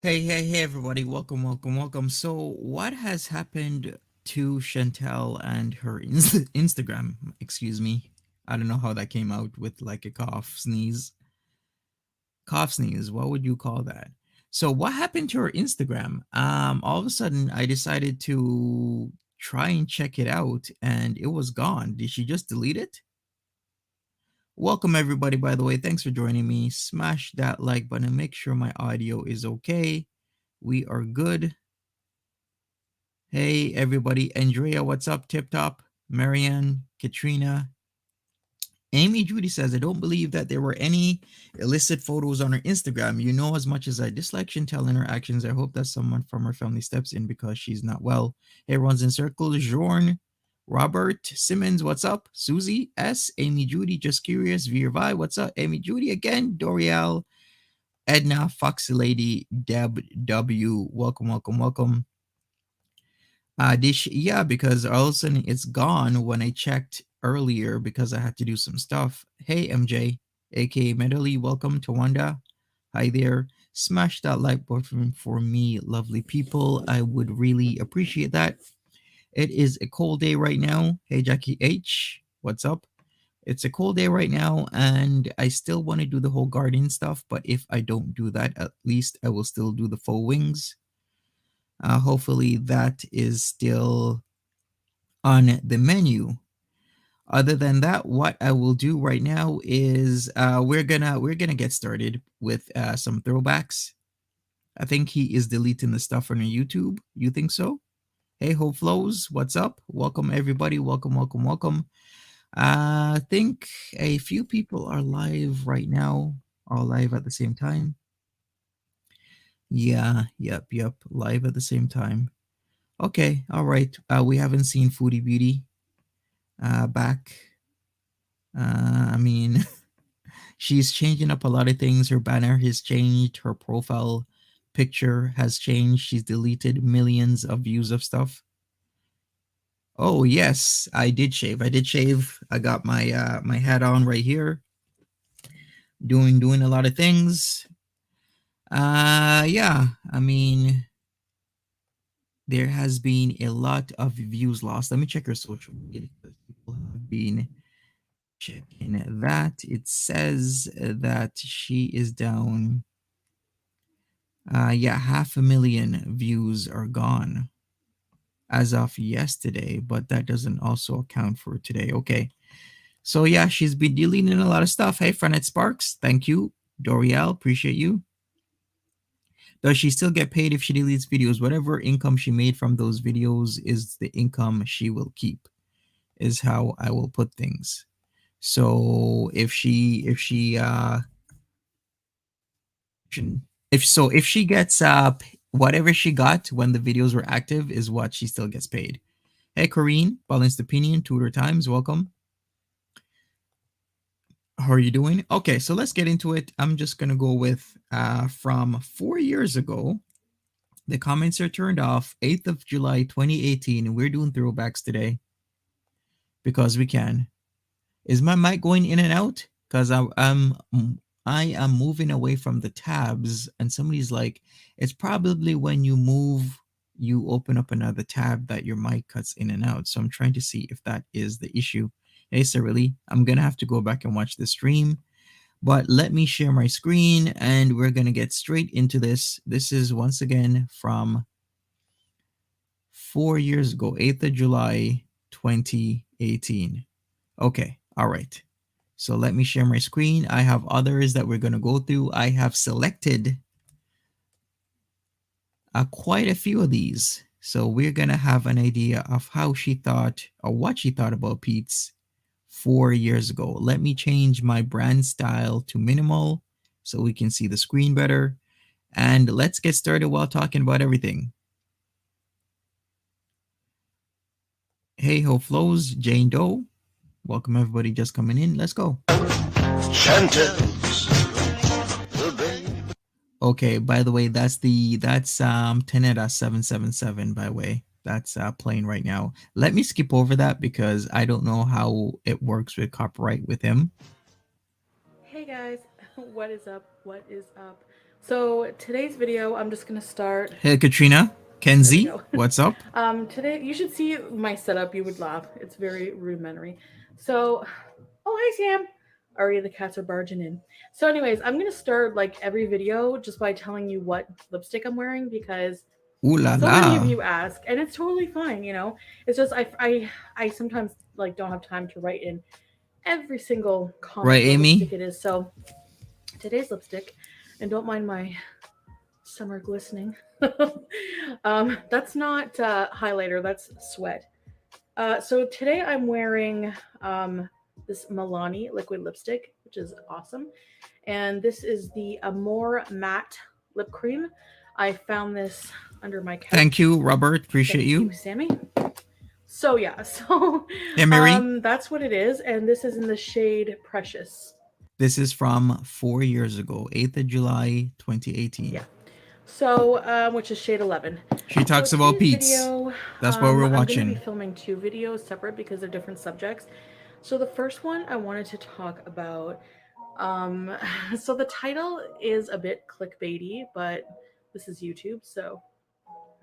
Hey, everybody. Welcome. So, what has happened to Chantel and her Instagram? Excuse me. I don't know how that came out with like a cough, sneeze. Cough, sneeze. What would you call that? So, what happened to her Instagram? All of a sudden, I decided to try and check it out and it was gone. Did she just delete it? Welcome, everybody, by the way. Thanks for joining me. Smash that like button. Make sure my audio is okay. We are good. Hey, everybody. Andrea, what's up? Tip Top, Marianne, Katrina. Amy Judy says, I don't believe that there were any illicit photos on her Instagram. You know, as much as I dislike Chantel and her actions, I hope that someone from her family steps in because she's not well. Hey, runs in circles. Jorn, Robert, Simmons, what's up? Susie, S, Amy Judy, just curious. Virvi, what's up? Amy Judy again. Doriel, Edna, Foxy Lady, Deb W. Welcome. Yeah, because all of a sudden it's gone when I checked earlier because I had to do some stuff. Hey, MJ, aka Medley, welcome to Wanda. Hi there. Smash that like button for me, lovely people. I would really appreciate that. It is a cold day right now. Hey, Jackie H, what's up? It's a cold day right now, and I still want to do the whole garden stuff, but if I don't do that, at least I will still do the faux wings. Hopefully, that is still on the menu. Other than that, what I will do right now is we're gonna get started with some throwbacks. I think he is deleting the stuff on YouTube. You think so? Hey, Hope Flows, what's up? Welcome everybody. Welcome. I think a few people are live right now. All live at the same time. Yeah, yep. Live at the same time. Okay, all right. We haven't seen Foodie Beauty back. I mean, she's changing up a lot of things. Her banner has changed. Her profile picture has changed. She's deleted millions of views of stuff. Oh yes, I did shave. I got my hat on right here. Doing a lot of things. Yeah. I mean, there has been a lot of views lost. Let me check her social media because people have been checking that. It says that she is down. Yeah, 500,000 views are gone as of yesterday, but that doesn't also account for today. Okay. So yeah, she's been deleting a lot of stuff. Hey, Franet Sparks, thank you. Doriel, appreciate you. Does she still get paid if she deletes videos? Whatever income she made from those videos is the income she will keep, is how I will put things. So if she gets whatever she got when the videos were active is what she still gets paid. Hey, Corrine, Balanced Opinion, Tudor Times, welcome. How are you doing? Okay, so let's get into it. I'm just gonna go with from 4 years ago. The comments are turned off. 8th of July, 2018. We're doing throwbacks today because we can. Is my mic going in and out? Because I am moving away from the tabs, and somebody's like, it's probably when you move, you open up another tab that your mic cuts in and out. So I'm trying to see if that is the issue. Hey, Sarili, I'm gonna have to go back and watch the stream, but let me share my screen, and we're gonna get straight into this. This is once again from 4 years ago, 8th of July, 2018. Okay, all right. So let me share my screen. I have others that we're going to go through. I have selected quite a few of these. So we're going to have an idea of how she thought or what she thought about Peetz 4 years ago. Let me change my brand style to minimal so we can see the screen better. And let's get started while talking about everything. Hey, Ho Flows, Jane Doe. Welcome everybody just coming in. Let's go. Chantel's the baby. Okay, by the way, that's Teneda 777 by the way. That's playing right now. Let me skip over that because I don't know how it works with copyright with him. Hey guys, what is up? What is up? So today's video, I'm just gonna start. Hey, Katrina. There we Kenzie, go. what's up? Today you should see my setup. You would laugh. It's very rudimentary. So, oh hi Sam. Already the cats are barging in. So, anyways, I'm gonna start like every video just by telling you what lipstick I'm wearing because Ooh la so many of la. you ask, and it's totally fine. It's just I sometimes like don't have time to write in every single Right, comment what lipstick Amy? it is. So today's lipstick, and don't mind my summer glistening. That's not highlighter, that's sweat. So today I'm wearing this Milani liquid lipstick, which is awesome. And this is the Amore Matte Lip Cream. I found this under my Thank couch. you, Robert. Appreciate Thank you, you. Sammy. So yeah, so Hey, Mary. that's what it is, and this is in the shade Precious. This is from 4 years ago, 8th of July, Yeah. 2018. So, which is shade 11. She So talks about today's Peetz. video, That's what we're I'm going to be watching. filming two videos separate because they're different subjects. So the first one I wanted to talk about, um, so the title is a bit clickbaity, but this is YouTube, so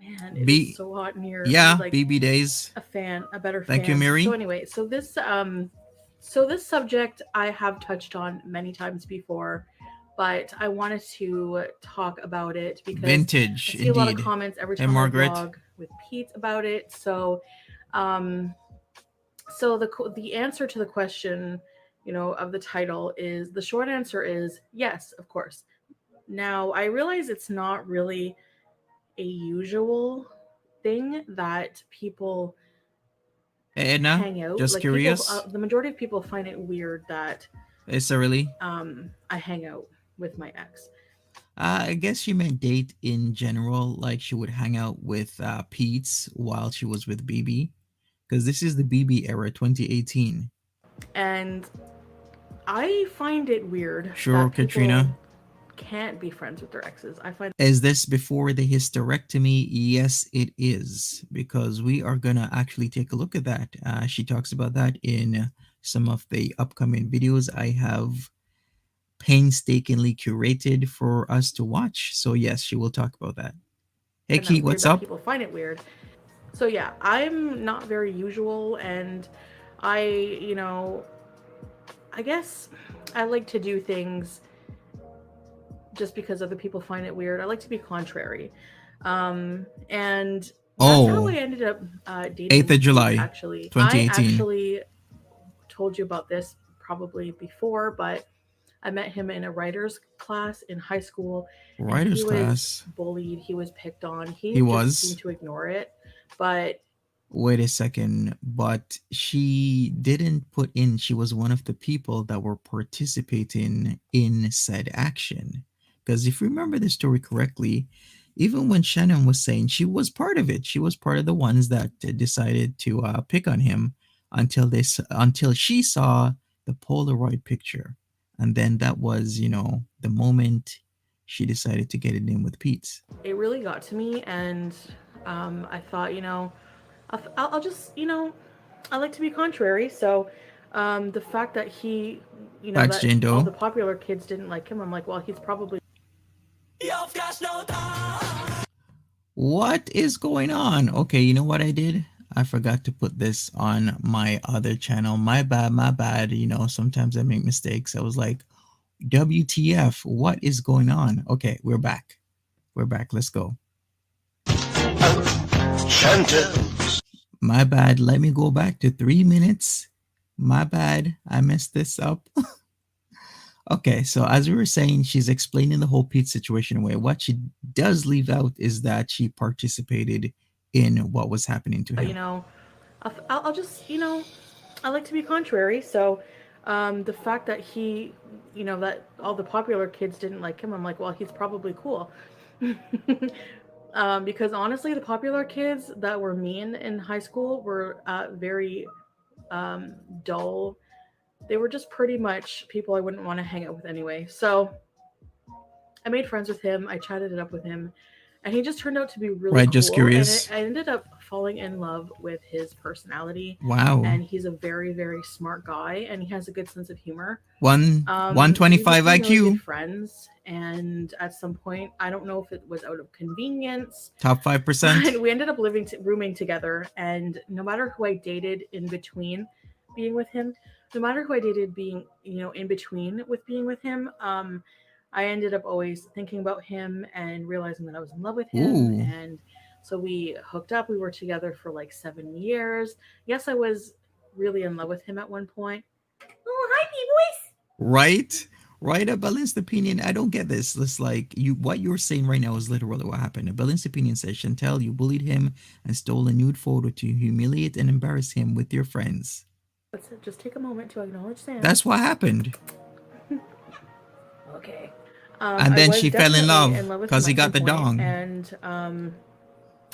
man, it is B. so hot in here. I need Yeah, like BB Days. a better Thank you, fan. So Mary. anyway, so this subject I have touched on many times before, but I wanted to talk about it because I Vintage, see a lot of indeed. comments every Hey, time I Margaret. vlog with Pete about it. Um, so the answer to the question, of the title is the short answer is yes, of course. Now I realize it's not really a usual thing that people Hey, Edna. hang out. Just Like people, curious. the majority of people find it weird that Is it really? I hang out with my ex. I guess she meant date in general. Like she would hang out with Pete's while she was with Bibi. Because this is the BB era, 2018. And I find it weird Sure, that people Katrina. can't be friends with their exes. I find Is this before the hysterectomy? Yes, it is. Because we are going to actually take a look at that. She talks about that in some of the upcoming videos I have painstakingly curated for us to watch. So, yes, she will talk about that. Hey, Key, weird what's that up? people find it weird. So yeah, I'm not very usual, and I, I guess I like to do things just because other people find it weird. I like to be contrary. And that's how I Oh, ended up 8th dating of Pete, July, actually. I 2018. actually told you about this probably before, but I met him in a writer's class in high school, and he Writer's was class. bullied, he was picked on. He He just seemed was. to ignore it. But Wait a second, but she didn't put in, she was one of the people that were participating in said action. Because if you remember the story correctly, even when Shannon was saying she was part of it, she was part of the ones that decided to pick on him until she saw the Polaroid picture. And then that was, the moment she decided to get it in with Pete. it really got to me, and I thought, I'll just, I like to be contrary. So the fact that Thanks, that Jane all Doe. the popular kids didn't like him, I'm like, well, he's probably What is going on? Okay, you know what I did? I forgot to put this on my other channel. My bad, my bad. Sometimes I make mistakes. I was like, WTF, what is going on? Okay, we're back. We're back. Let's go. Sentence. My bad. Let me go back to 3 minutes. My bad. I messed this up. Okay, so as we were saying, she's explaining the whole Pete situation away. What she does leave out is that she participated in what was happening to him. I'll just, I like to be contrary. So the fact that that all the popular kids didn't like him, I'm like, well, he's probably cool. Because honestly, the popular kids that were mean in high school were very dull. They were just pretty much people I wouldn't want to hang out with anyway. So I made friends with him. I chatted it up with him, and he just turned out to be really Right, just cool. And curious. I ended up falling in love with his personality. Wow. And he's a very, very smart guy, and he has a good sense of humor. We 125 became really good IQ. friends, and at some point, I don't know if it was out of convenience, Top 5%. but we ended up rooming together. And no matter who I dated in between being with him, no matter who I dated being, in between with being with him, I ended up always thinking about him and realizing that I was in love with him. Ooh. And so we hooked up. We were together for like 7 years. Yes, I was really in love with him at one point. Oh, hi, P-Boys. Right? Right, a balanced opinion. I don't get this. It's like what you're saying right now is literally what happened. A balanced opinion says Chantel, you bullied him and stole a nude photo to humiliate and embarrass him with your friends. Let's just take a moment to acknowledge Sam. That's what happened. Okay. And I then was she fell in definitely love with because him he at got the some point, dong.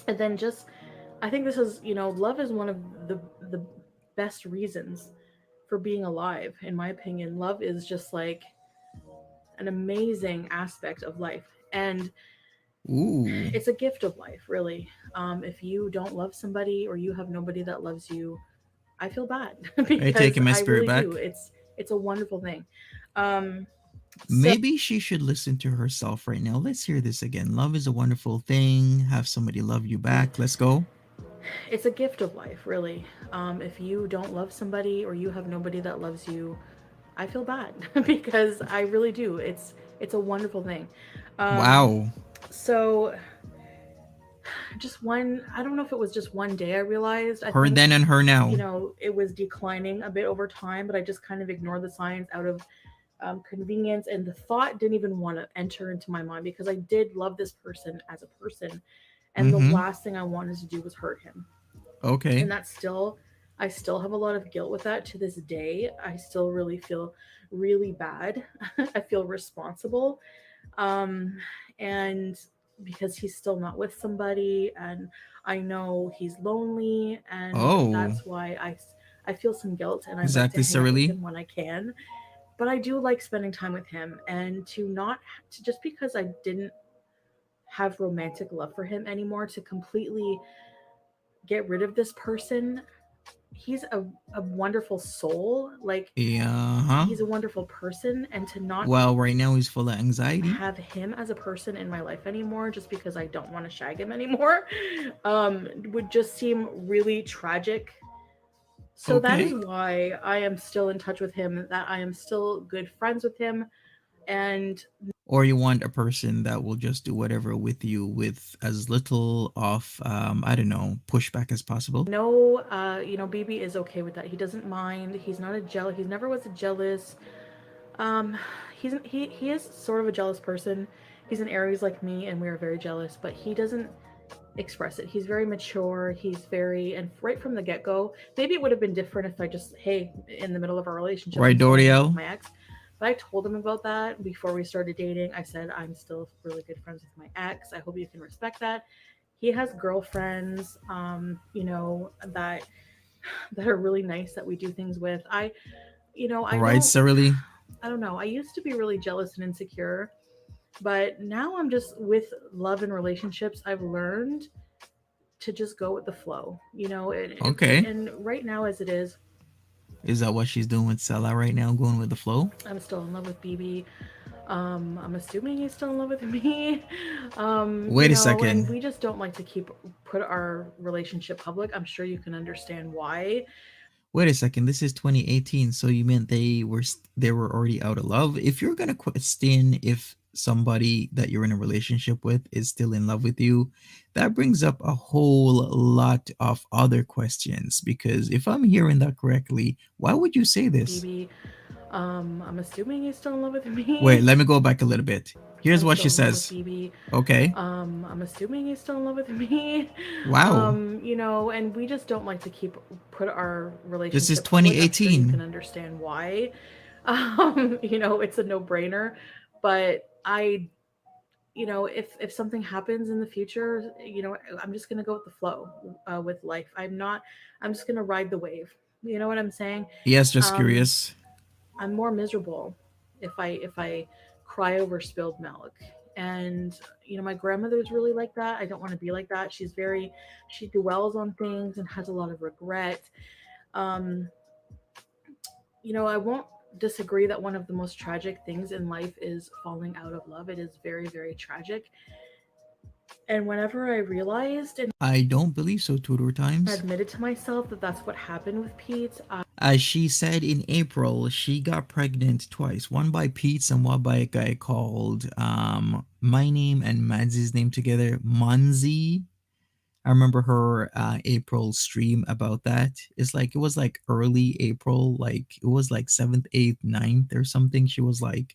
And then just, I think this is, love is one of the best reasons for being alive, in my opinion. Love is just like an amazing aspect of life, and Ooh. it's a gift of life, really. If you don't love somebody or you have nobody that loves you, I feel bad Are you because taking my I spirit really back? do. It's a wonderful thing. Um, so Maybe she should listen to herself right now. Let's hear this again. Love is a wonderful thing. Have somebody love you back. Let's go. it's a gift of life, really. If you don't love somebody or you have nobody that loves you, I feel bad because I really do. It's a wonderful thing. Um, Wow. so just one, I don't know if it was just one day I realized. I Her think then and her now. it was declining a bit over time, but I just kind of ignored the signs out of convenience, and the thought didn't even want to enter into my mind because I did love this person as a person, and the Mm-hmm. last thing I wanted to do was hurt him. Okay. And that's still, I still have a lot of guilt with that to this day. I still really feel really bad. I feel responsible. um and because he's still not with somebody, and I know he's lonely, and Oh, that's why I feel some guilt, and I like to exactly, hang out with Cyrilly. him when I can. But I do like spending time with him, and to not, to just because I didn't have romantic love for him anymore, to completely get rid of this person. He's a wonderful soul, like Yeah, huh? he's a wonderful person, and to not Well, right now he's full of anxiety. have him as a person in my life anymore just because I don't want to shag him anymore would just seem really tragic. So that is Okay. why I am still in touch with him, that I am still good friends with him. And Or you want a person that will just do whatever with you with as little of, I don't know, pushback as possible. no, Bibi is okay with that. He doesn't mind. He's not a jealous. He never was a jealous. Um, he is sort of a jealous person. He's an Aries like me, and we are very jealous. But he doesn't express it. He's very mature. He's very, and right from the get go, maybe it would have been different if I just, hey, in the middle of our relationship, Right, I'm still in love with Doriel? my ex. But I told him about that before we started dating. I said, I'm still really good friends with my ex. I hope you can respect that. He has girlfriends, that are really nice that we do things with. I Right, don't, Cyrilly? I don't know. I used to be really jealous and insecure, but now I'm just with love and relationships. I've learned to just go with the flow, Okay. and right now as it is, Is that what she's doing with Sella right now, going with the flow? I'm still in love with Bibi. I'm assuming he's still in love with me. Wait a And second. we just don't like to put our relationship public. I'm sure you can understand why. Wait a second. This is 2018, so you meant they were already out of love. If you're gonna question if somebody that you're in a relationship with is still in love with you, that brings up a whole lot of other questions. Because if I'm hearing that correctly, why would you say this? Bibi, I'm assuming he's still in love with Wait, me. let me go back a little bit. Here's I'm what she still in love with says. Bibi. Okay. I'm assuming he's still in love with me. Wow. And we just don't like to put our This is relationship public. I'm sure you can 2018. understand why. It's a no-brainer. But if something happens in the future, I'm just gonna go with the flow, with life. I'm just gonna ride the wave. You know what I'm saying? Yes, just Um, curious. I'm more miserable if I cry over spilled milk. And my grandmother's really like that. I don't want to be like that. She dwells on things and has a lot of regret. um I won't disagree that one of the most tragic things in life is falling out of love. It is very, very tragic. And whenever I realized and I don't believe so, Tudor Times. admitted to myself that that's what happened with Pete, As she said in April, she got pregnant twice, one by Peetz and one by a guy called my name and Mads's name together, Monzy. I remember her April stream about that. It's like it was like early April, like it was like 7th, 8th, 9th or something. She was like,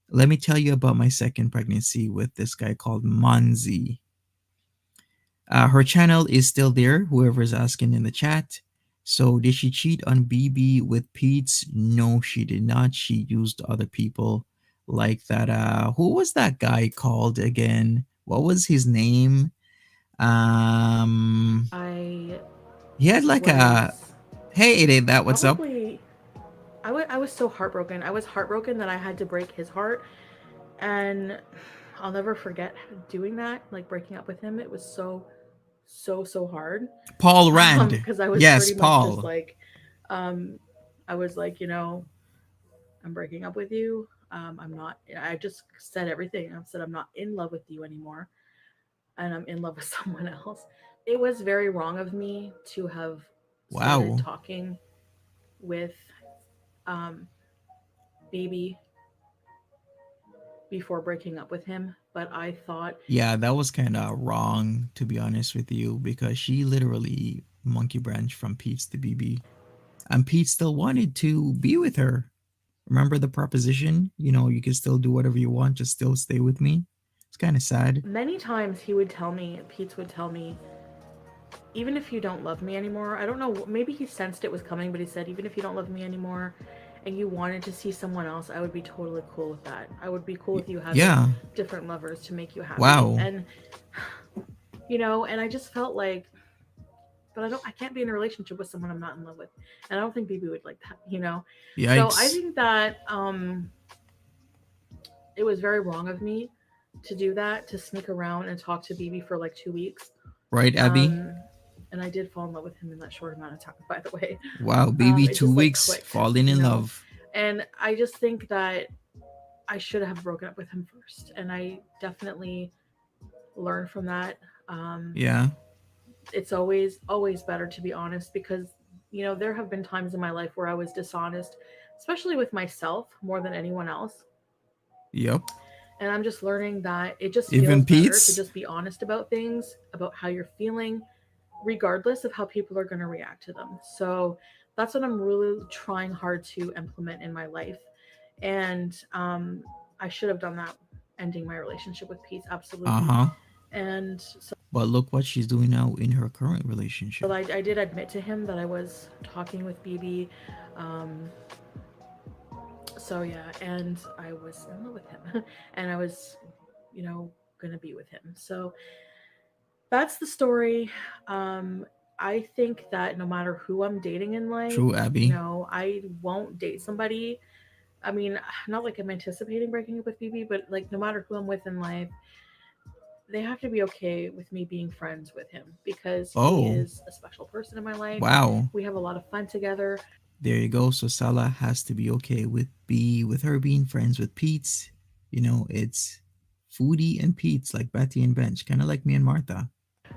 let me tell you about my second pregnancy with this guy called Monzy. Her channel is still there, whoever's asking in the chat. So, did she cheat on Bibi with Pete's? No, she did not. She used other people like that. Who was that guy called again? What was his name? Um, I he had like a. was Hey, it ain't that. What's up? probably I was so heartbroken. I was heartbroken that I had to break his heart, and I'll never forget doing that, like breaking up with him. It was so hard. Paul Rand. Because I was Yes, pretty much just Paul. like, um, I was like, I'm breaking up with you. I'm not. I just said everything. I said I'm not in love with you anymore, and I'm in love with someone else. It was very wrong of me to have started Wow. talking with um, Bibi before breaking up with him, but I thought Yeah, that was kind of wrong, to be honest with you, because she literally monkey branch from Pete's to BB. And Pete still wanted to be with her. Remember the proposition? You can still do whatever you want, just still stay with me. It's kind of sad. many times he would tell me, Peetz would tell me, even if you don't love me anymore, I don't know, maybe he sensed it was coming, but he said, even if you don't love me anymore and you wanted to see someone else, I would be totally cool with that. I would be cool with you having Yeah. different lovers to make you happy. Wow. And and I just felt like, but I can't be in a relationship with someone I'm not in love with. And I don't think Bibi would like that. So I Yikes. think that it was very wrong of me to do that, to sneak around and talk to Bibi for like 2 weeks. Right, Abby? Um, and I did fall in love with him in that short amount of time, by the way. Wow, BB, It two just like weeks clicked, falling in love. And I just think that I should have broken up with him first. And I definitely learned from that. Um, Yeah. it's always better to be honest, because there have been times in my life where I was dishonest, especially with myself more than anyone else. Yep. And I'm just learning that it just Even feels better to Pete's? just be honest about things, about how you're feeling, regardless of how people are going to react to them. So that's what I'm really trying hard to implement in my life. And I should have done that, ending my relationship with Peace, Uh absolutely. huh. And so But look what she's doing now in her current relationship. I did admit to him that I was talking with Bibi. Um, so yeah, and I was in love with him, and I was, gonna be with him. So that's the story. Um, I think that no matter who I'm dating in life, True, Abby. I won't date somebody. I mean, not like I'm anticipating breaking up with Bibi, but like no matter who I'm with in life, they have to be okay with me being friends with him, because he Oh, is a special person in my life. wow. We have a lot of fun together. There you go. So Salah has to be okay with her being friends with Pete's. It's Foodie and Pete's, like Betty and Bench, kind of like me and Martha.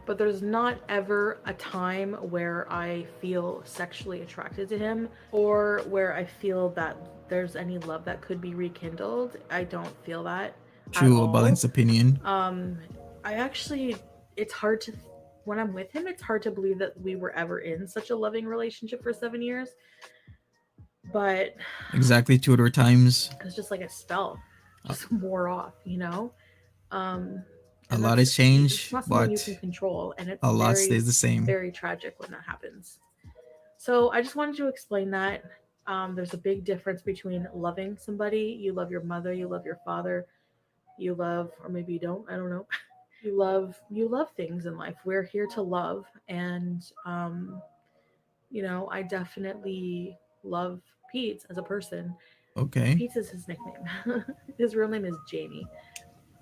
But there's not ever a time where I feel sexually attracted to him, or where I feel that there's any love that could be rekindled. I don't feel that at True, a all. balanced opinion. I actually, it's hard to, when I'm with him, it's hard to believe that we were ever in such a loving relationship for 7 years. But Exactly, Tudor times. it's just like a spell, A, just wore off. Um, a and lot that's has it's changed, not something you but can control, and it's a lot very, stays the same. very tragic when that happens. So I just wanted to explain that. There's a big difference between loving somebody. You love your mother, you love your father, you love, or maybe you don't, I don't know. You love things in life. We're here to love. And I definitely love Pete as a person. Okay. Pete is his nickname. His real name is Jamie.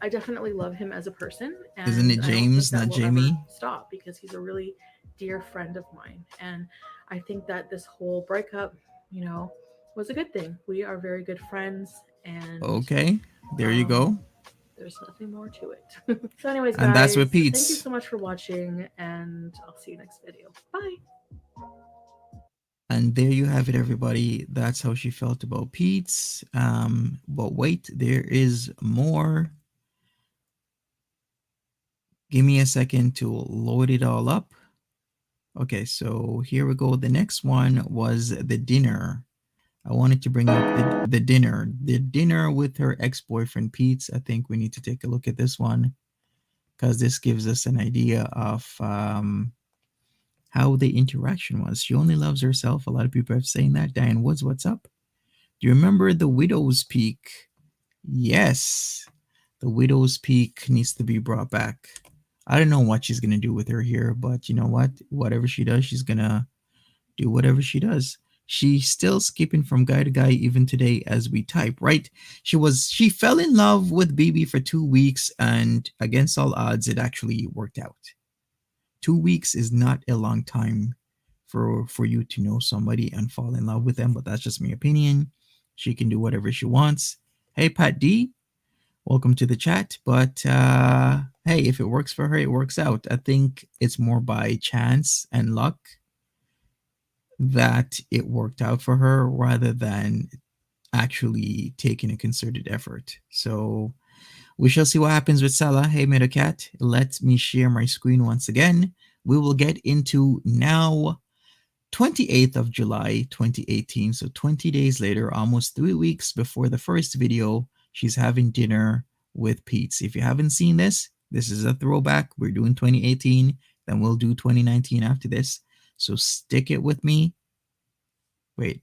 I definitely love him as a person, Isn't and it I don't think James, that not will ever Jamie? stop because he's a really dear friend of mine. And I think that this whole breakup, you know, was a good thing. We are very good friends, and Okay, there you um, go. there's nothing more to it. So, anyways, And that's with guys, thank you Pete's. so much for watching, and I'll see you next video. Bye. And there you have it, everybody. That's how she felt about Pete's. But wait, there is more. Give me a second to load it all up. Okay, so here we go. The next one was the dinner. I wanted to bring up the dinner. The dinner with her ex-boyfriend Pete's. I think we need to take a look at this one because this gives us an idea of how the interaction was. She only loves herself. A lot of people have saying that. Diane Woods, what's up? Do you remember the Widow's Peak? Yes, the Widow's Peak needs to be brought back. I don't know what she's gonna do with her here, but you know what? Whatever she does, she's gonna do whatever she does. She's still skipping from guy to guy even today as we type, right? She fell in love with Bibi for 2 weeks, and against all odds, it actually worked out. 2 weeks is not a long time for you to know somebody and fall in love with them, but that's just my opinion. She can do whatever she wants. Hey, Pat D, welcome to the chat. But hey, if it works for her, it works out. I think it's more by chance and luck that it worked out for her rather than actually taking a concerted effort. So we shall see what happens with Salah. Hey, Medacat, let me share my screen once again. We will get into now 28th of July 2018. So 20 days later, almost 3 weeks before the first video, she's having dinner with Peetz. If you haven't seen this, this is a throwback. We're doing 2018, then we'll do 2019 after this. So stick it with me. Wait,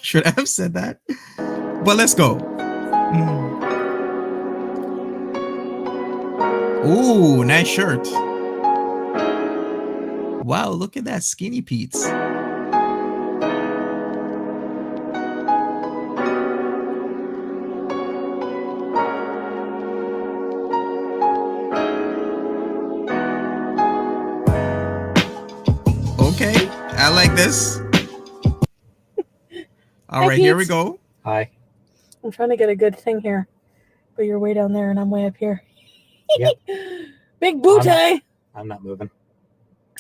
should I have said that? But let's go. Ooh, nice shirt. Wow, look at that skinny Peetz. Okay, I like this. All Hi, right, here we Peetz. go. Hi. I'm trying to get a good thing here, but you're way down there and I'm way up here. Yep. Big booty. I'm not moving.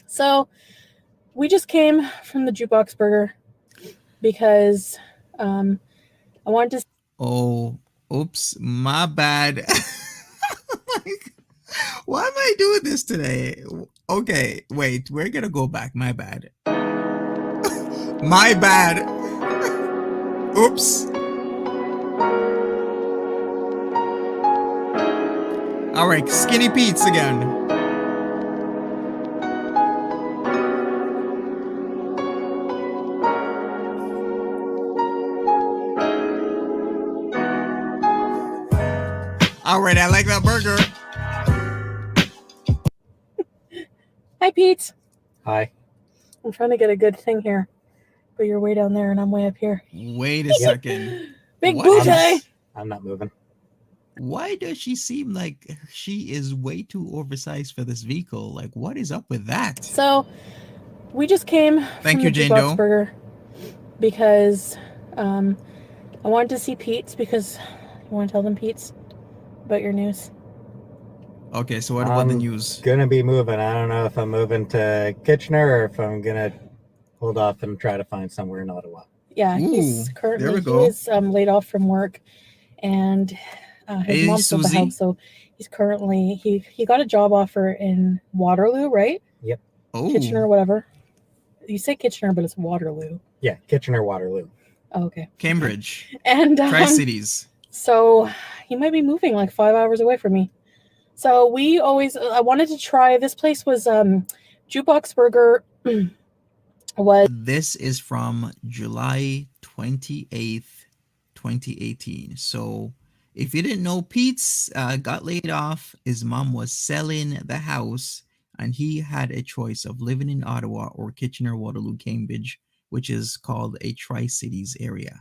So we just came from the Jukebox Burger because I wanted to. Oh, oops, my bad. Like, why am I doing this today? Okay, wait, we're gonna go back. My bad. My bad. Oops. All right, Skinny Peetz again. All right, I like that burger. Hi, Peetz. Hi. I'm trying to get a good thing here, but you're way down there and I'm way up here. Wait a second. Big What booty. is- I'm not moving. Why does she seem like she is way too oversized for this vehicle? Like, what is up with that? So we just came Thank from you, the Jane Jukebox Doe. Burger because I wanted to see Peetz because you want to tell them, Peetz, about your news. Okay, so what about the I'm news? gonna be moving. I don't know if I'm moving to Kitchener or if I'm gonna hold off and try to find somewhere in Ottawa. Yeah, Ooh, he's there currently we he go. was laid off from work, and his Hey, mom sold the Susie. house, so he's currently he got a job offer in Waterloo, right? Oh, Kitchener, whatever. You say Kitchener, but it's Waterloo. Yeah, Kitchener, Waterloo. Oh, okay. Cambridge, And Tri-Cities. so he might be moving like 5 hours away from me. So we always I wanted to try this place was Jukebox Burger was This is from July 28th, 2018. So if you didn't know, Peetz got laid off. His mom was selling the house, and he had a choice of living in Ottawa or Kitchener, Waterloo, Cambridge, which is called a Tri-Cities area.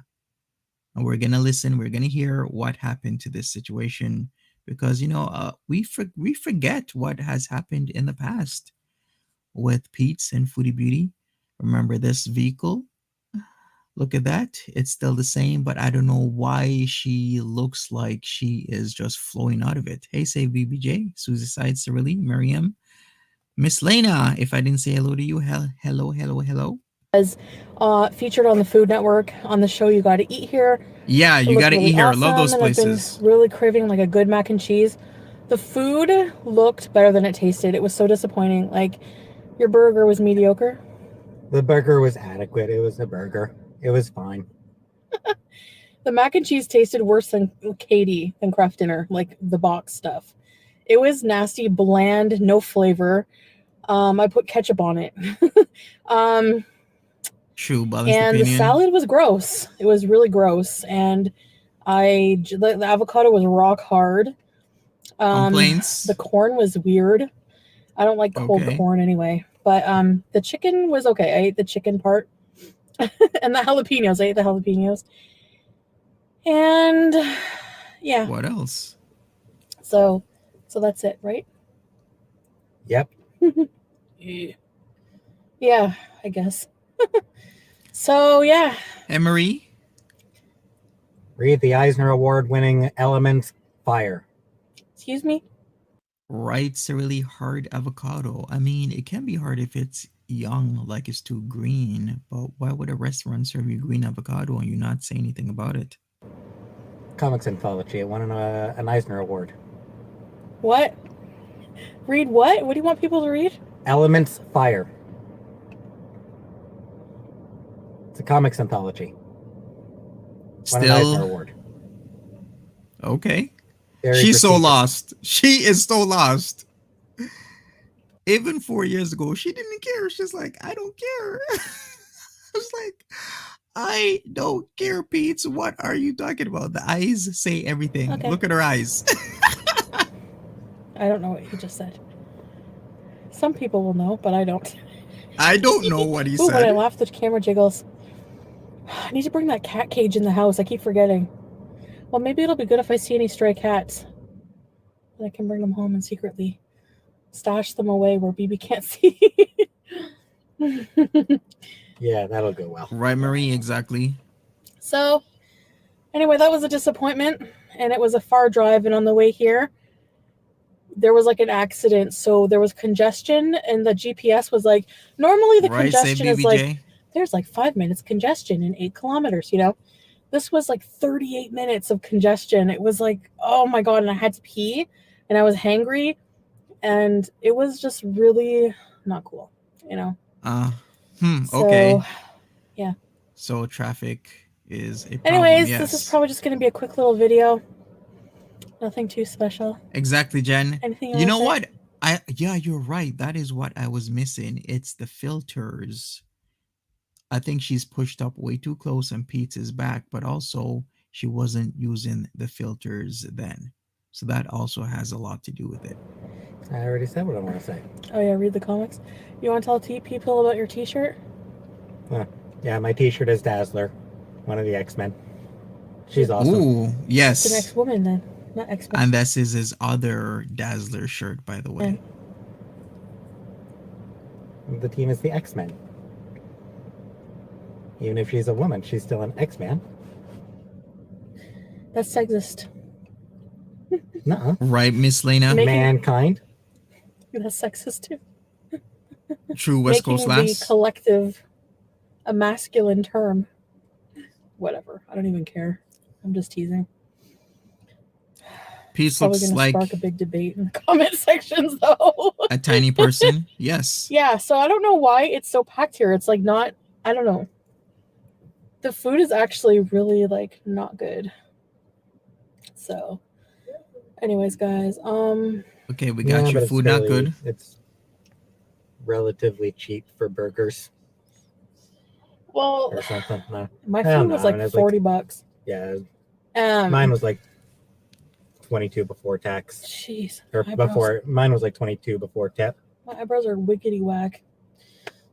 And we're going to listen. We're going to hear what happened to this situation because we forget what has happened in the past with Peetz and Foodie Beauty. Remember this vehicle? Look at that. It's still the same, but I don't know why she looks like she is just flowing out of it. Hey, say BBJ, Susie Side, Cyrilli, Miriam, Miss Lena. If I didn't say hello to you, hello. As featured on the Food Network on the show You Gotta Eat Here. Yeah, you gotta eat here. I love those and places. I've been really craving like a good mac and cheese. The food looked better than it tasted. It was so disappointing. Like, your burger was mediocre. The burger was adequate. It was a burger. It was fine. The mac and cheese tasted worse than Katie and Kraft Dinner, like the box stuff. It was nasty, bland, no flavor. I put ketchup on it. True, balanced and opinion. the salad was gross. It was really gross, and the avocado was rock hard. Complaints? The corn was weird. I don't like cold corn anyway. But the chicken was okay. I ate the chicken part. And the jalapenos. I ate the jalapenos. And yeah. What else? So that's it, right? Yep. Yeah, I guess. So yeah. Emery? Read the Eisner Award-winning Elements Fire. Excuse me? Right, it's a really hard avocado. I mean, it can be hard if it's young, like it's too green, but why would a restaurant serve you green avocado and you not say anything about it? Comics Anthology. It won an Eisner Award. What? Read what? What do you want people to read? Elements Fire. It's a comics anthology. Won an Eisner Award. Okay. Very She's so prestigious. lost. She is so lost. Even 4 years ago, she didn't care. She's like, I don't care. I was like, I don't care, Peetz. What are you talking about? The eyes say everything. Okay. Look at her eyes. I don't know what he just said. Some people will know, but I don't. I don't know what he Ooh, when I said. laugh, the camera jiggles. I need to bring that cat cage in the house. I keep forgetting. Well, maybe it'll be good if I see any stray cats. I can bring them home and secretly stash them away where Bibi can't see. Yeah, that'll go well. Right, Marie, exactly. So, anyway, that was a disappointment, and it was a far drive, and on the way here, there was like an accident, so there was congestion, and the GPS was like, normally the congestion is like, there's like 5 minutes congestion in 8 kilometers, you know? This was like 38 minutes of congestion. It was like, oh my God, and I had to pee, and I was hangry, and it was just really not cool, you know? Okay. So, yeah. So traffic is a problem. Anyways, yes. This is probably just going to be a quick little video. Nothing too special. Exactly, Jen. Anything you know what? Yeah, you're right. That is what I was missing. It's the filters. I think she's pushed up way too close and Peetz is back, but also she wasn't using the filters then. So that also has a lot to do with it. I already said what I want to say. Oh yeah, read the comics. You want to tell people about your t-shirt? Yeah, my t-shirt is Dazzler, one of the X-Men. She's awesome. Ooh, yes. It's an X-woman then, not X-Men. And this is his other Dazzler shirt, by the way. The team is the X-Men. Even if she's a woman, she's still an X-Man. That's sexist. Nuh-uh. Right, Miss Lena? Mankind. That's sexist too. True West Coast Making lass. the collective a masculine term. Whatever. I don't even care. I'm just teasing. Peetz Probably looks gonna like spark a big debate in the comment sections though. a tiny person. Yes. Yeah, so I don't know why it's so packed here. It's like not, I don't know. The food is actually really like not good. So anyways, guys, Okay, we got your food not good. It's relatively cheap for burgers well, or something. No. my food was like $40. Yeah, Um, mine was like 22 before tax. Jeez. Or before, mine was like 22 before tip. My eyebrows are wickety whack.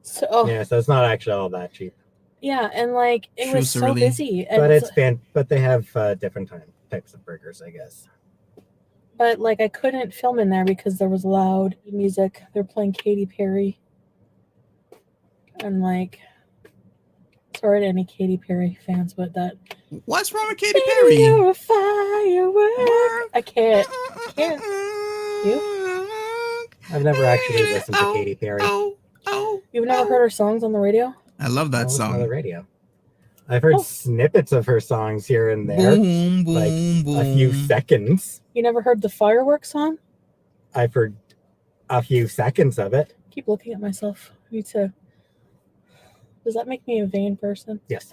So Yeah, so it's not actually all that cheap. yeah, and like it was so Really. busy. And But but they have different types of burgers, I guess. But like I couldn't film in there because there was loud music. They're playing Katy Perry. And like, sorry to any Katy Perry fans, but that. What's wrong with Katy Baby, Perry? you're a firework. I can't. You? I've never actually listened to Katy Perry. You've never heard her songs on the radio? I love that Listen to the song. radio. I've heard snippets of her songs here and there. Boom, boom, like boom. a few seconds. You never heard the fireworks song? I've heard a few seconds of it. Keep looking at myself. I need to. Does that make me a vain person? Yes.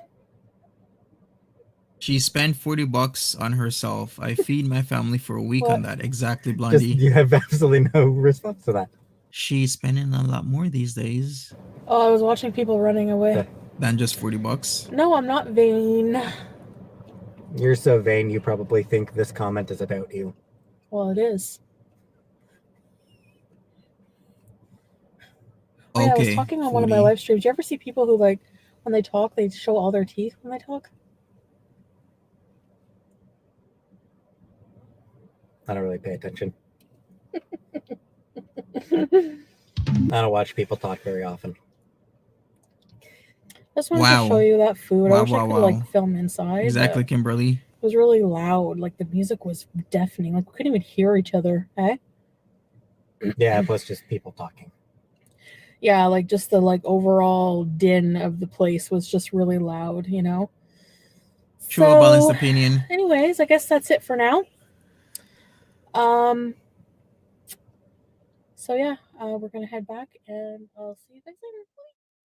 She spent $40 on herself. I feed my family for a week What? on that. Exactly, Blondie. You have absolutely no response to that. She's spending a lot more these days Oh, I was watching people running away. than just $40. No, I'm not vain. You're so vain, you probably think this comment is about you. Well, it is. Okay. Yeah, I was talking on one of my Foodie. live streams. Do you ever see people who, like, when they talk, they show all their teeth when they talk? I don't really pay attention. I don't watch people talk very often. I just wanted Wow. to show you that food. Wow, I wish I wow, could wow. like film inside. Exactly, But Kimberly. it was really loud. Like the music was deafening. Like we couldn't even hear each other. Eh? Yeah, plus just people talking. Yeah, like just the like overall din of the place was just really loud, you know? True or balanced opinion. Anyways, I guess that's it for now. So yeah, we're gonna head back and I'll see you guys later.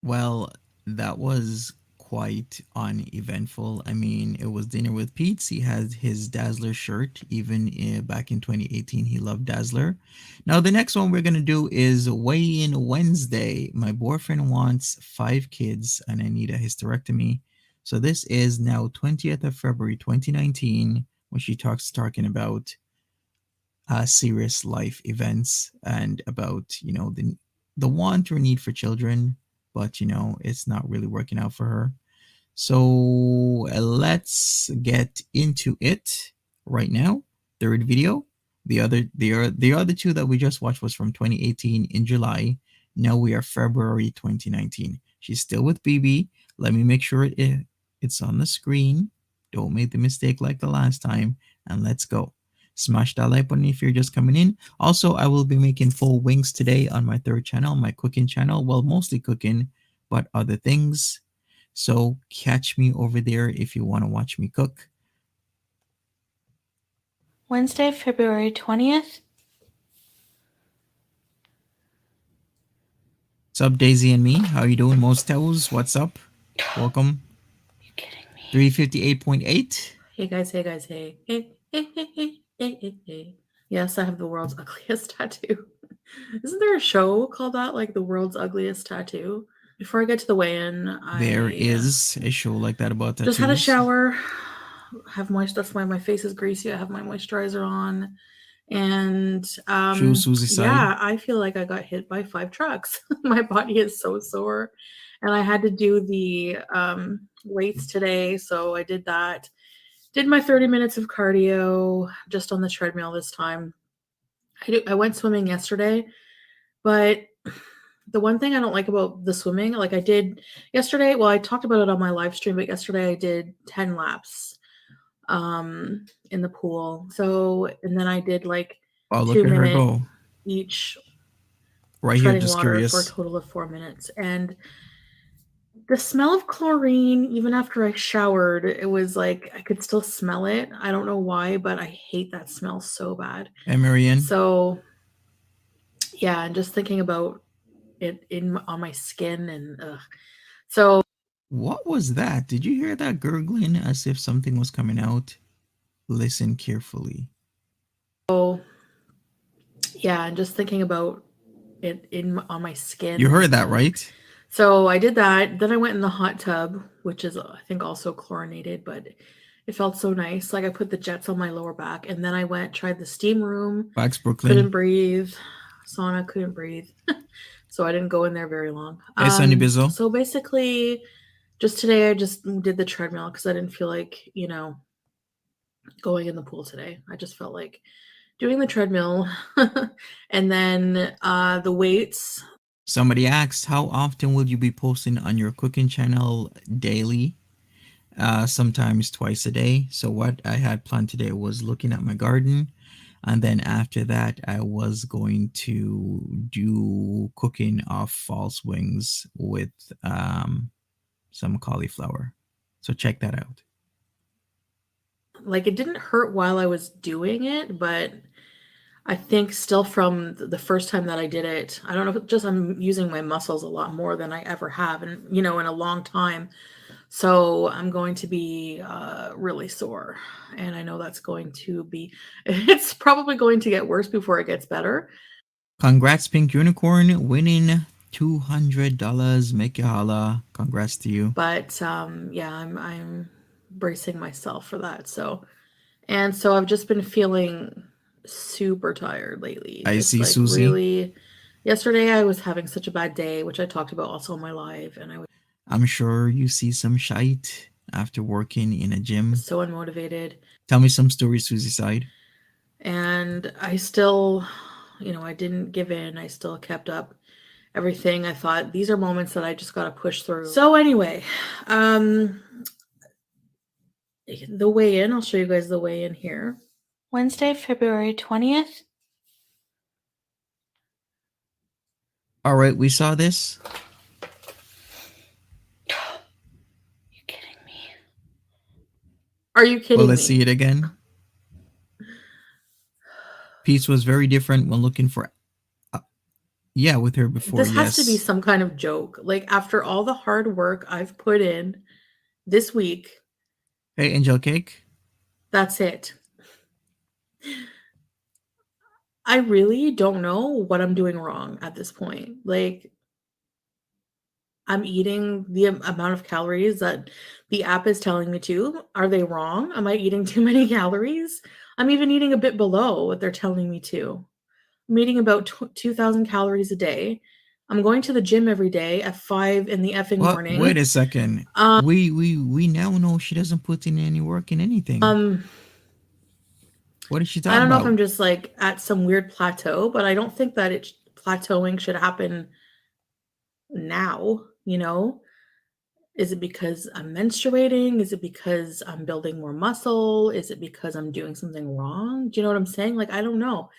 Well, that was quite uneventful. I mean, it was dinner with Peetz. He had his Dazzler shirt. Even back in 2018, he loved Dazzler. Now, the next one we're going to do is Weigh-In Wednesday. My boyfriend wants 5 kids and I need a hysterectomy. So this is now 20th of February, 2019, when she talking about serious life events and about, you know, the want or need for children, but, you know, it's not really working out for her. So let's get into it right now. Third video. The other two that we just watched was from 2018 in July. Now we are February 2019. She's still with Bibi. Let me make sure it's on the screen. Don't make the mistake like the last time. And let's go. Smash that like button if you're just coming in. Also, I will be making full wings today on my third channel, my cooking channel. Well, mostly cooking, but other things. So catch me over there if you want to watch me cook. Wednesday, February 20th. What's up, Daisy and me? How you doing, Most Toes? What's up? Welcome. You kidding me? 358.8. Hey guys, hey guys, hey. Hey. Yes, I have the world's ugliest tattoo. Isn't there a show called that, like the world's ugliest tattoo? Before I get to the weigh-in, There is a show like that about tattoos. just had a shower. Have that's why my face is greasy. I have my moisturizer on, and Show Susie side. yeah, I feel like I got hit by 5 trucks. My body is so sore, and I had to do the weights today, so I did that. Did my 30 minutes of cardio just on the treadmill this time. I went swimming yesterday, but the one thing I don't like about the swimming, like I did yesterday, well, I talked about it on my live stream, but yesterday I did 10 laps in the pool. So, and then I did like Oh, look 2 at her minutes go. each Right here, treading just water curious. for a total of 4 minutes. And the smell of chlorine, even after I showered, it was like I could still smell it. I don't know why, but I hate that smell so bad. Hey, Marianne. So, yeah, and just thinking about it on my skin and so. What was that? Did you hear that gurgling as if something was coming out? Listen carefully. So, yeah, and just thinking about it on my skin. You heard that, right? So I did that. Then I went in the hot tub, which is, I think, also chlorinated, but it felt so nice. Like I put the jets on my lower back, and then I tried the steam room. Bax Brooklyn. Couldn't breathe. Sauna, couldn't breathe. So I didn't go in there very long. Hey, Sunny Bizzle. So basically, just today I just did the treadmill because I didn't feel like, going in the pool today. I just felt like doing the treadmill, and then the weights. Somebody asked, how often will you be posting on your cooking channel daily? Sometimes twice a day. So what I had planned today was looking at my garden, and then after that I was going to do cooking of false wings with some cauliflower. So check that out. Like, it didn't hurt while I was doing it, but I think still from the first time that I did it, I don't know if it's just I'm using my muscles a lot more than I ever have, and in a long time. So I'm going to be really sore, and I know that's going to be, it's probably going to get worse before it gets better. Congrats, Pink Unicorn, winning $200. Make you holla. Congrats to you. But yeah, I'm bracing myself for that. So I've just been feeling super tired lately. I Just see, like Susie. really, yesterday I was having such a bad day, which I talked about also in my live, and I was I'm sure you see some shite after working in a gym. so unmotivated. Tell me some stories, Susie side. And I still, I didn't give in. I still kept up everything. I thought these are moments that I just got to push through. So anyway, the weigh-in, I'll show you guys the weigh-in here. Wednesday, February 20th. All right, we saw this. You kidding me? Are you kidding Well, let's me? see it again. Peetz was very different when looking for, yeah, with her before. This has to be some kind of joke. Like, after all the hard work I've put in this week. Hey, Angel Cake. That's it. I really don't know what I'm doing wrong at this point. Like, I'm eating the amount of calories that the app is telling me to. Are they wrong? Am I eating too many calories? I'm even eating a bit below what they're telling me to. I'm eating about 2,000 calories a day. I'm going to the gym every day at 5 in the effing morning. Wait a second. We now know she doesn't put in any work in anything. What is she talking about? I don't know if I'm just like at some weird plateau, but I don't think that plateauing should happen now, Is it because I'm menstruating? Is it because I'm building more muscle? Is it because I'm doing something wrong? Do you know what I'm saying? Like, I don't know.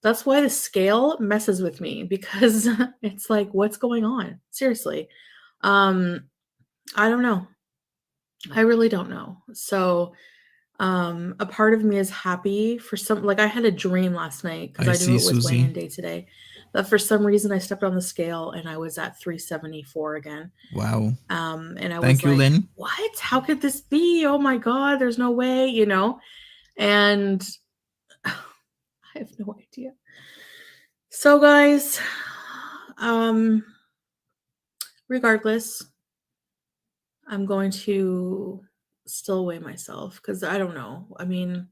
That's why the scale messes with me, because it's like, what's going on? Seriously. I don't know. I really don't know. So a part of me is happy for some, like, I had a dream last night because I knew it was weigh-in day today, that for some reason I stepped on the scale and I was at 374 again. Wow. And I Thank was you, like, Lynn. what? How could this be? Oh my God, there's no way, And I have no idea. So guys, regardless, I'm going to still weigh myself because I don't know. I mean,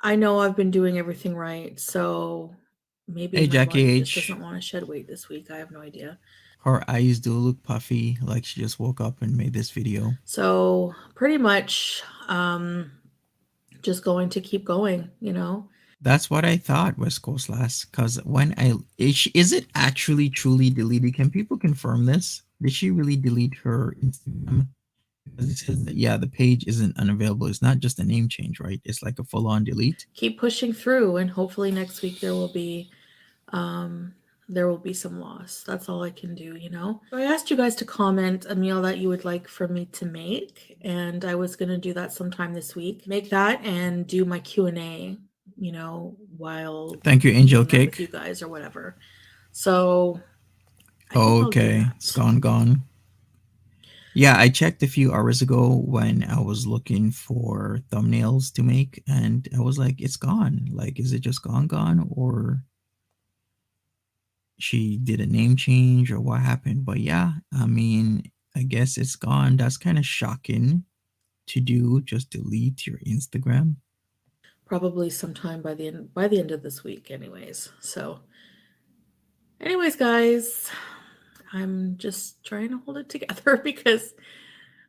I know I've been doing everything right, so maybe Hey, my Jackie body H. just doesn't want to shed weight this week. I have no idea. Her eyes do look puffy, like she just woke up and made this video. So pretty much, just going to keep going, That's what I thought, West Coast Lass. Because when is it actually truly deleted? Can people confirm this? Did she really delete her Instagram? Because it says that, yeah, the page isn't unavailable. It's not just a name change, right? It's like a full-on delete. Keep pushing through, and hopefully next week there will be some loss. That's all I can do, So I asked you guys to comment a meal that you would like for me to make, and I was going to do that sometime this week. Make that and do my Q&A, while Thank you, Angel Cake, with you guys or whatever. So okay, it's gone. Yeah, I checked a few hours ago when I was looking for thumbnails to make, and I was like, it's gone. Like, is it just gone, or she did a name change, or what happened? But yeah, I mean, I guess it's gone. That's kind of shocking to do. Just delete your Instagram. Probably sometime by the end of this week, anyways. So, anyways, guys, I'm just trying to hold it together because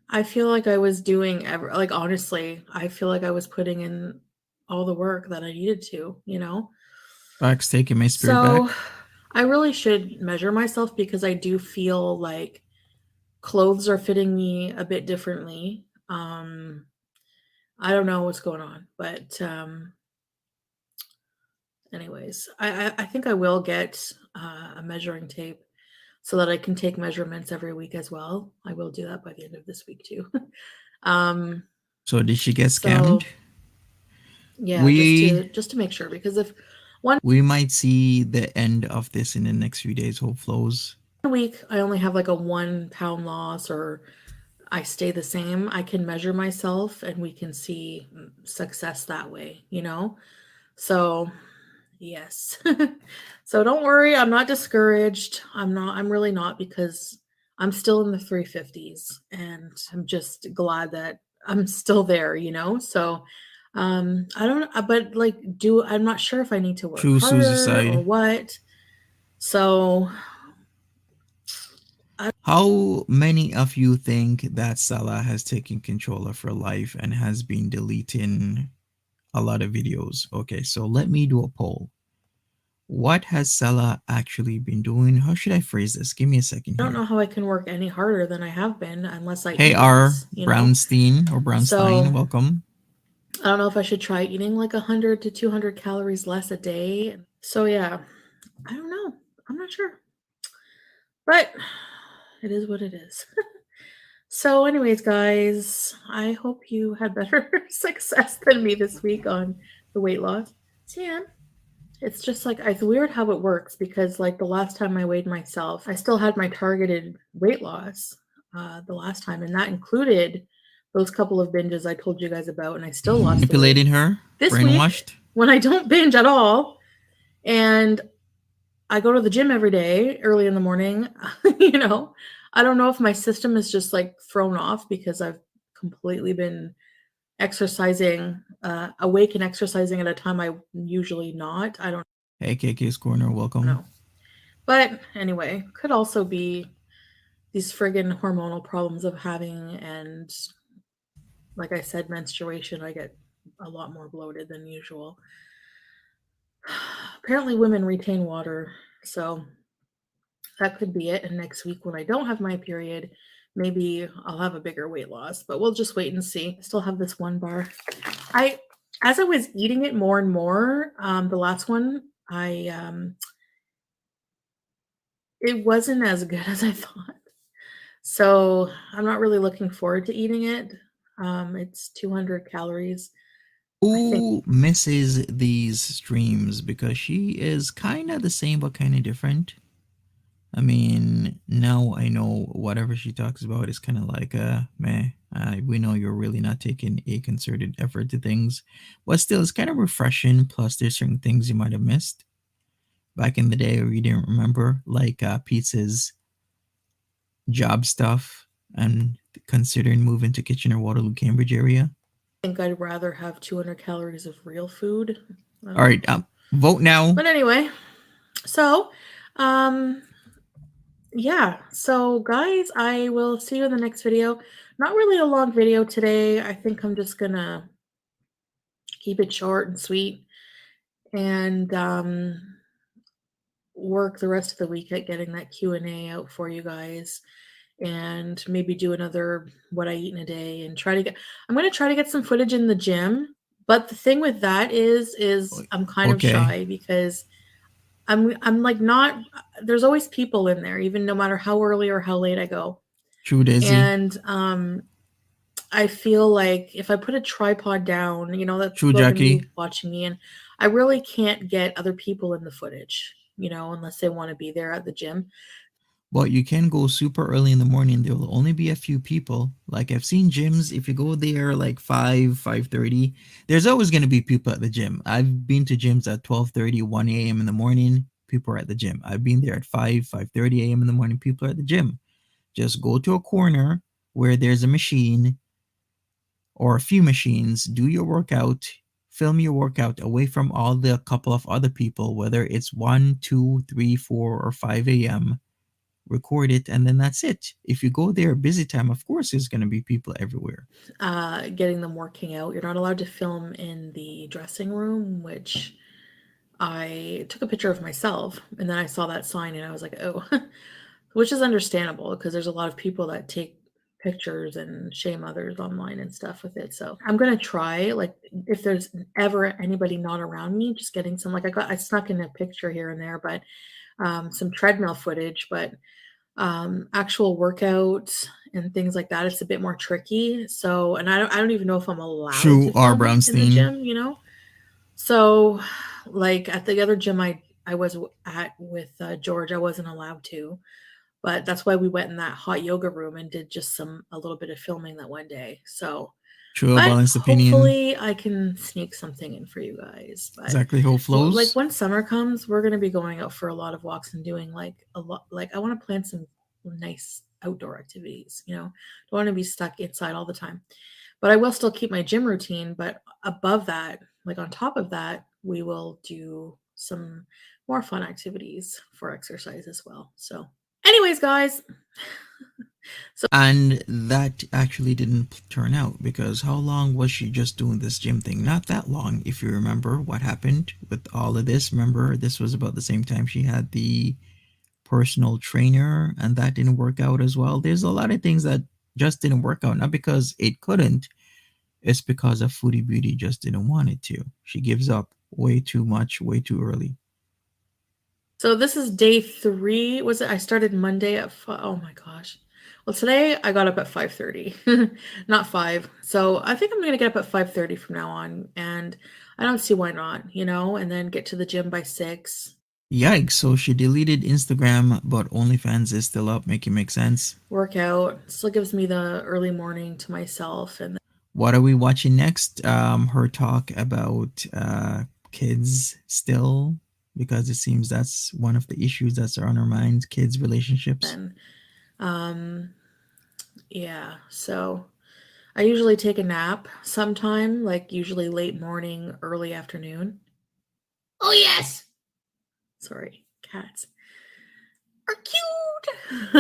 I feel like I was doing honestly, I feel like I was putting in all the work that I needed to, you know? Facts taking my spirit So back. I really should measure myself because I do feel like clothes are fitting me a bit differently. I don't know what's going on, but anyways, I think I will get a measuring tape so that I can take measurements every week as well. I will do that by the end of this week too. um, So did she get scammed? so yeah, We just to make sure, because if one we might see the end of this in the next few days. Hope flows. week I only have like a 1 pound loss or I stay the same, I can measure myself and we can see success that way, you know? So, yes. So don't worry, I'm not discouraged. I'm really not, because I'm still in the 350s and I'm just glad that I'm still there, you know? So, I don't but like I'm not sure if I need to work True Susie's harder or side. what. So, How many of you think that Salah has taken control of her life and has been deleting a lot of videos? Okay, so let me do a poll. What has Salah actually been doing? How should I phrase this? Give me a second I don't here. know how I can work any harder than I have been unless I Hey eat R less, you know? Brownstein or So Brownstein, welcome. I don't know if I should try eating like 100 to 200 calories less a day. So yeah, I don't know. I'm not sure. But it is what it is. So anyways, guys, I hope you had better success than me this week on the weight loss. So yeah, it's just like it's weird how it works, because like the last time I weighed myself, I still had my targeted weight loss the last time, and that included those couple of binges I told you guys about, and I still lost the weight. Manipulating her, This week, brainwashed. when I don't binge at all and I go to the gym every day early in the morning, you know, I don't know if my system is just like thrown off because I've completely been exercising, awake and exercising at a time I usually not. I don't Hey KK's Corner, welcome. know. But anyway, could also be these friggin' hormonal problems of having, and like I said, menstruation. I get a lot more bloated than usual. Apparently women retain water, so that could be it. And next week when I don't have my period, maybe I'll have a bigger weight loss, but we'll just wait and see. I still have this one bar. As I was eating it more and more, the last one, it wasn't as good as I thought. So I'm not really looking forward to eating it. It's 200 calories. Who misses these streams? Because she is kind of the same but kind of different. I mean, now I know whatever she talks about is kind of like, meh. We know you're really not taking a concerted effort to things, but still, it's kind of refreshing. Plus, there's certain things you might have missed back in the day or you didn't remember, like Peetz's job stuff and considering moving to Kitchener-Waterloo, Cambridge area. I think I'd rather have 200 calories of real food. All right, vote now. But anyway, so yeah, so guys, I will see you in the next video. Not really a long video today. I think I'm just gonna keep it short and sweet, and work the rest of the week at getting that Q&A out for you guys, and maybe do another what I eat in a day, and I'm going to try to get some footage in the gym. But the thing with that is I'm kind of shy, because I'm like, not, there's always people in there, even no matter how early or how late I go. True, Daisy. And I feel like if I put a tripod down, you know, that's True, Jackie, watching me, and I really can't get other people in the footage, you know, unless they want to be there at the gym. But you can go super early in the morning. There will only be a few people. Like I've seen gyms, if you go there like 5:30, there's always going to be people at the gym. I've been to gyms at 12:30, 1 a.m. in the morning. People are at the gym. I've been there at 5:30 a.m. in the morning. People are at the gym. Just go to a corner where there's a machine or a few machines. Do your workout. Film your workout away from all the couple of other people, whether it's 1, 2, 3, 4, or 5 a.m. record it, and then that's it. If you go there busy time, of course there's going to be people everywhere. Getting them working out. You're not allowed to film in the dressing room, which I took a picture of myself, and then I saw that sign and I was like, oh, which is understandable because there's a lot of people that take pictures and shame others online and stuff with it. So I'm going to try, like, if there's ever anybody not around me, just getting some, like, I snuck in a picture here and there, but some treadmill footage, but actual workouts and things like that, it's a bit more tricky. So, and I don't even know if I'm allowed True, to R. film in the Brownstein. gym, you know? So, like at the other gym I was at with George, I wasn't allowed to, but that's why we went in that hot yoga room and did just a little bit of filming that one day. So, True, but balanced opinion. hopefully I can sneak something in for you guys. But Exactly how it flows. like when summer comes, we're gonna be going out for a lot of walks and doing like a lot. Like I want to plan some nice outdoor activities. You know, don't want to be stuck inside all the time. But I will still keep my gym routine. But above that, like on top of that, we will do some more fun activities for exercise as well. So, anyways, guys. And that actually didn't turn out, because how long was she just doing this gym thing? Not that long, if you remember what happened with all of this. Remember, this was about the same time she had the personal trainer, and that didn't work out as well. There's a lot of things that just didn't work out, not because it couldn't, it's because of Foodie Beauty just didn't want it to. She gives up way too much, way too early. So this is day 3. Was it? I started Monday at oh my gosh. Well, today I got up at 5:30, not 5. So I think I'm going to get up at 5:30 from now on, and I don't see why not, you know, and then get to the gym by 6. Yikes, so she deleted Instagram, but OnlyFans is still up. Make it make sense. Workout still gives me the early morning to myself. And what are we watching next? Her talk about kids still, because it seems that's one of the issues that's on her mind, kids' relationships. And yeah, so I usually take a nap sometime, like usually late morning, early afternoon. Oh yes. Sorry, cats are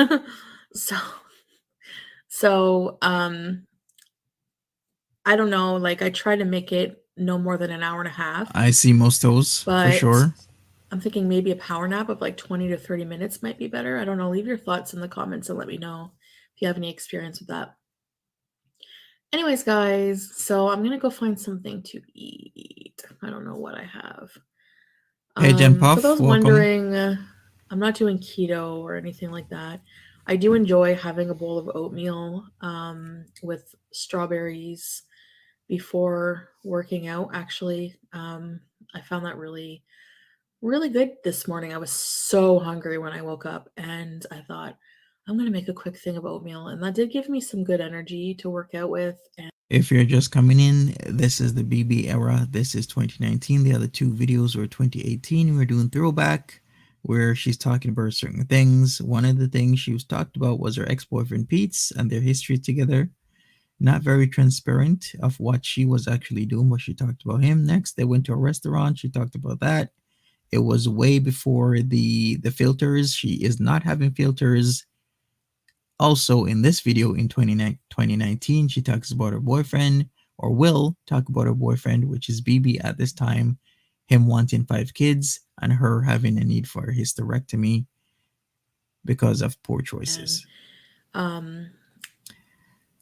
cute. so I don't know, like I try to make it no more than an hour and a half. I see most of those for sure. I'm thinking maybe a power nap of like 20 to 30 minutes might be better. I don't know. Leave your thoughts in the comments and let me know if you have any experience with that. Anyways, guys, so I'm gonna go find something to eat. I don't know what I have. Hey, Jen Puff, for those welcome. wondering, I'm not doing keto or anything like that. I do enjoy having a bowl of oatmeal with strawberries before working out. Actually, I found that really good this morning. I was so hungry when I woke up, and I thought, I'm going to make a quick thing of oatmeal, and that did give me some good energy to work out with. And if you're just coming in, this is the Bibi era. This is 2019. The other 2 videos were 2018. We're doing throwback, where she's talking about certain things. One of the things she was talked about was her ex-boyfriend Peetz and their history together. Not very transparent of what she was actually doing, but she talked about him. Next, they went to a restaurant. She talked about that. It was way before the filters. She is not having filters. Also, in this video in 2019, she talks about her boyfriend, or will talk about her boyfriend, which is Bibi at this time, him wanting 5 kids, and her having a need for a hysterectomy because of poor choices.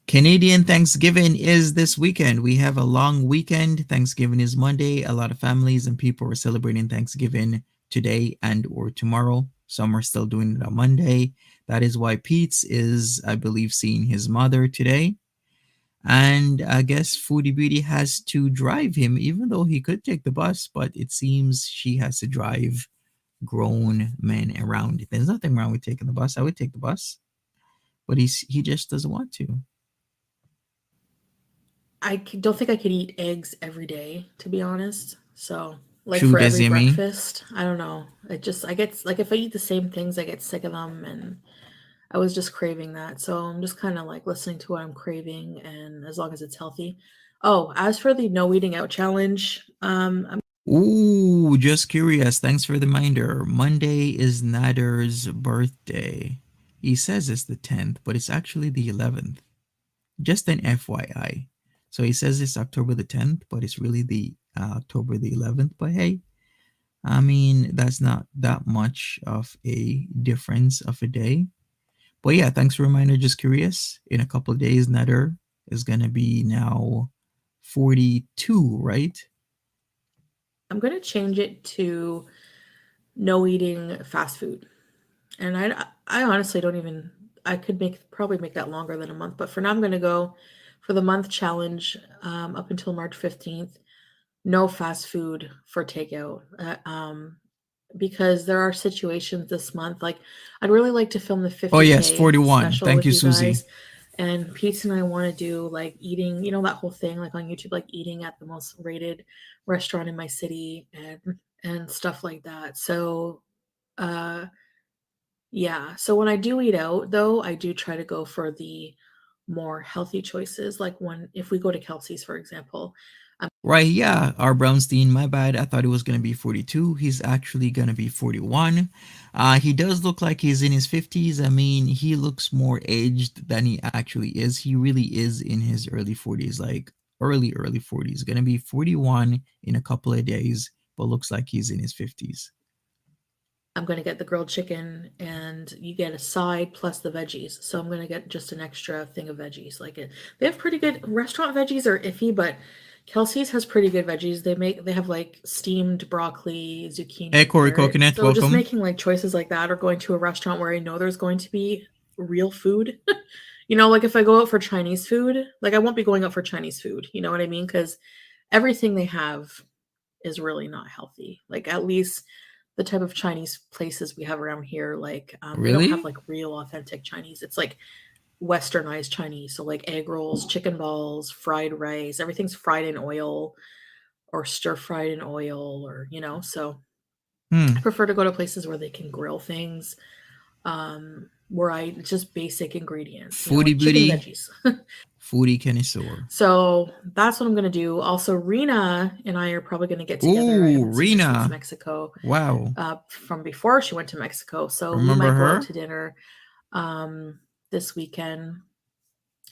Canadian Thanksgiving is this weekend. We have a long weekend. Thanksgiving is Monday. A lot of families and people are celebrating Thanksgiving today and or tomorrow. Some are still doing it on Monday. That is why Peetz is, I believe, seeing his mother today. And I guess Foodie Beauty has to drive him, even though he could take the bus, but it seems she has to drive grown men around. There's nothing wrong with taking the bus. I would take the bus, but he just doesn't want to. I don't think I could eat eggs every day, to be honest. So, like True, for every Desi, breakfast, I don't know. I get like if I eat the same things, I get sick of them, and I was just craving that. So I'm just kind of like listening to what I'm craving, and as long as it's healthy. Oh, as for the no eating out challenge, Ooh, just curious. Thanks for the reminder. Monday is Nader's birthday. He says it's the 10th, but it's actually the 11th. Just an FYI. So he says it's October the 10th, but it's really the October the 11th. But hey, I mean, that's not that much of a difference of a day. But yeah, thanks for the reminder. Just curious. In a couple of days, Nether is going to be now 42, right? I'm going to change it to no eating fast food. And I honestly don't even, I could probably make that longer than a month. But for now, I'm going to go for the month challenge up until March 15th. No fast food for takeout. Because there are situations this month. Like, I'd really like to film the 50K Oh, yes, 41. special Thank with you, you Susie. guys. And Peetz and I want to do like eating, that whole thing, like on YouTube, like eating at the most rated restaurant in my city and stuff like that. So, yeah. So when I do eat out, though, I do try to go for the more healthy choices. Like if we go to Kelsey's, for example. Right, yeah, R. Brownstein, my bad. I thought it was going to be 42. He's actually going to be 41. He does look like he's in his 50s. I mean, he looks more aged than he actually is. He really is in his early 40s, like early 40s. Going to be 41 in a couple of days, but looks like he's in his 50s. I'm going to get the grilled chicken and you get a side plus the veggies. So I'm going to get just an extra thing of veggies. They have pretty good restaurant veggies are iffy, but Kelsey's has pretty good veggies. They have like steamed broccoli, zucchini. Hey, Corey Coconut, so welcome. just making like choices like that, or going to a restaurant where I know there's going to be real food. Like if I go out for Chinese food, like I won't be going out for Chinese food. You know what I mean? Because everything they have is really not healthy. Like at least the type of Chinese places we have around here, like they don't have like real authentic Chinese. It's like westernized Chinese. So like egg rolls, chicken balls, fried rice, everything's fried in oil or stir fried in oil or, so I prefer to go to places where they can grill things. Where just basic ingredients. Foodie Beauty. Veggies. Foodie connoisseur. So that's what I'm going to do. Also, Rena and I are probably going to get together. Ooh, Rena. Since Mexico. Wow. From before she went to Mexico. So Remember we might her? go out to dinner this weekend.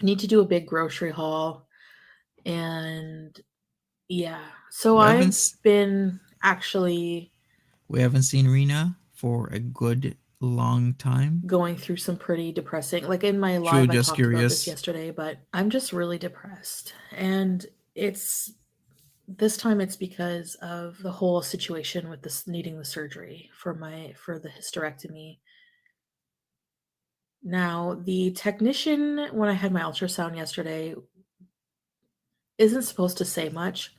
Need to do a big grocery haul. And yeah. So I've been actually... We haven't seen Rena for a good long time. Going through some pretty depressing, like in my live, I talked about this yesterday, but I'm just really depressed. And this time it's because of the whole situation with this needing the surgery for the hysterectomy. Now, the technician, when I had my ultrasound yesterday, isn't supposed to say much.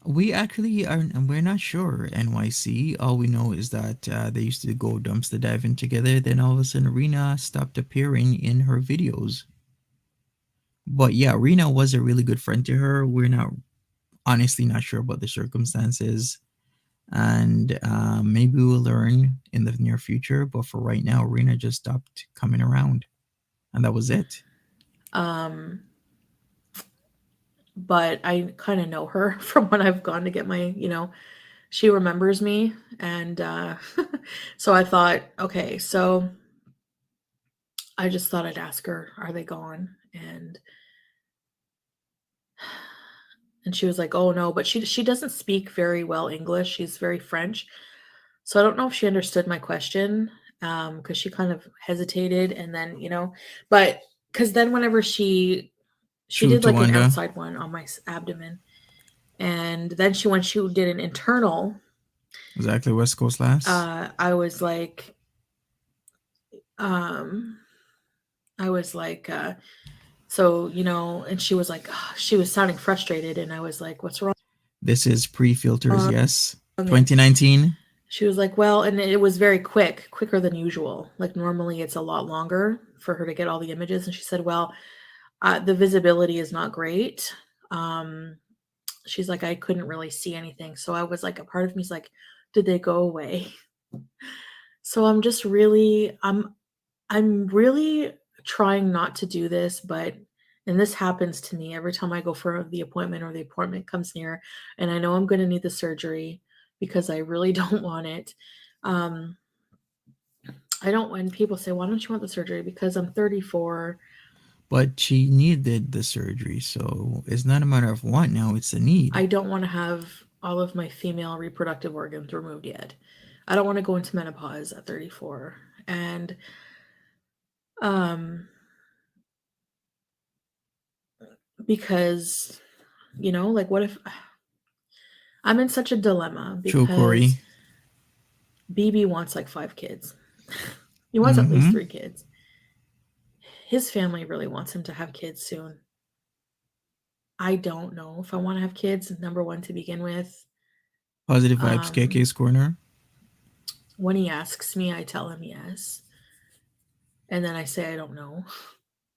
We actually we're not sure, NYC. All we know is that they used to go dumpster diving together. Then all of a sudden, Rena stopped appearing in her videos. But yeah, Rena was a really good friend to her. We're honestly not sure about the circumstances. And maybe we'll learn in the near future. But for right now, Rena just stopped coming around. And that was it. But I kind of know her from when I've gone to get my, she remembers me. And so I thought, okay, so I just thought I'd ask her, are they gone? And she was like, oh no, but she doesn't speak very well English. She's very French. So I don't know if she understood my question because she kind of hesitated. And then, but because then whenever she did like an outside one on my abdomen. And then when she did an internal. Exactly, West Coast last. I was like, so, and she was like, she was sounding frustrated. And I was like, what's wrong? This is pre-filters, yes. 2019. She was like, well, and it was very quicker than usual. Like normally it's a lot longer for her to get all the images. And she said, well, the visibility is not great. She's like, I couldn't really see anything. So I was like, a part of me is like, did they go away? So I'm just really, I'm really trying not to do this, and this happens to me every time I go for the appointment or the appointment comes near and I know I'm going to need the surgery because I really don't want it. I don't, when people say, why don't you want the surgery? Because I'm 34. But she needed the surgery, so it's not a matter of want now, it's a need. I don't want to have all of my female reproductive organs removed yet. I don't want to go into menopause at 34. And because, you know, like, what if I'm in such a dilemma? True, Because Corey. Bibi wants like 5 kids. He wants at least 3 kids. His family really wants him to have kids soon. I don't know if I want to have kids, number one, to begin with. Positive vibes, KK's Corner. When he asks me, I tell him yes. And then I say I don't know.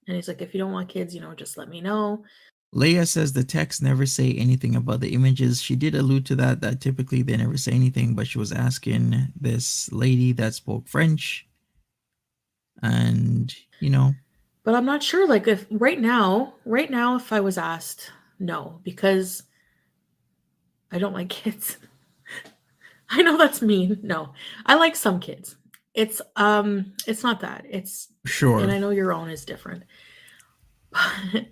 And he's like, if you don't want kids, you know, just let me know. Leia says the texts never say anything about the images. She did allude to that typically they never say anything, but she was asking this lady that spoke French. And, you know. But I'm not sure, like, if right now, if I was asked, no, because I don't like kids. I know that's mean. No, I like some kids. It's not that. It's sure. And I know your own is different. But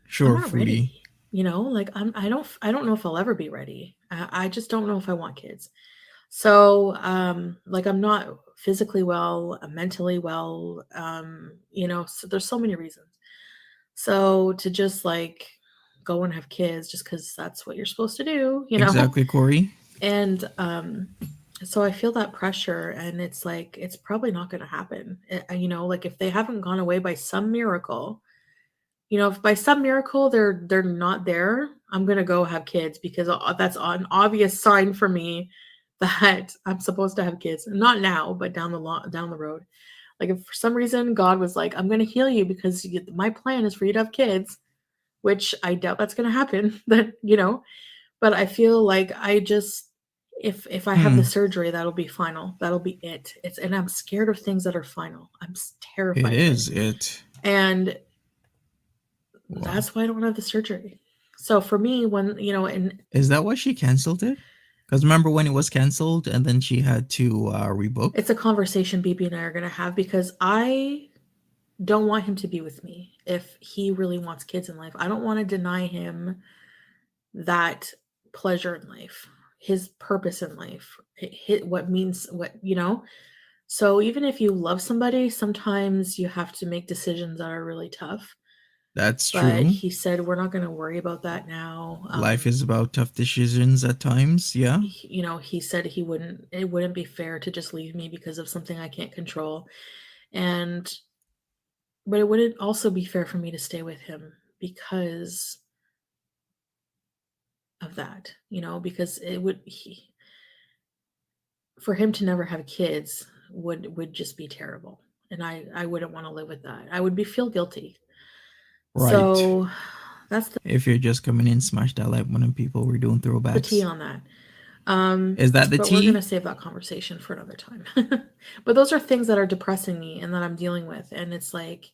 sure, I'm not Foodie. ready. You know, like I don't know if I'll ever be ready. I just don't know if I want kids. So like, I'm not physically well, mentally well, you know, so there's so many reasons. So to just like go and have kids just because that's what you're supposed to do, you know. Exactly, Corey. And so I feel that pressure, and it's like, it's probably not going to happen. You know, like, if they haven't gone away by some miracle, you know, if by some miracle they're not there, I'm going to go have kids, because that's an obvious sign for me that I'm supposed to have kids. Not now, but down the road. Like, if for some reason God was like, I'm going to heal you because my plan is for you to have kids, which I doubt that's going to happen, that, you know, but I feel like I just, if I have the surgery, that'll be final. That'll be it. And I'm scared of things that are final. I'm terrified. It is it. And that's why I don't want to have the surgery. So for me, when, you know, and is that why she canceled it? Because remember when it was canceled and then she had to rebook? It's a conversation Bibi and I are going to have, because I don't want him to be with me if he really wants kids in life. I don't want to deny him that pleasure in life, his purpose in life, what means what, you know. So even if you love somebody, sometimes you have to make decisions that are really tough. That's but true. He said, we're not going to worry about that now. Life is about tough decisions at times. Yeah. You know, he said it wouldn't be fair to just leave me because of something I can't control. But it wouldn't also be fair for me to stay with him because of that, you know, because for him to never have kids would just be terrible. And I wouldn't want to live with that. I would feel guilty. Right. So that's if you're just coming in, smash that like button, people. We're doing throwbacks. The tea on that. Is that the but tea? We're gonna save that conversation for another time. But those are things that are depressing me and that I'm dealing with, and it's like,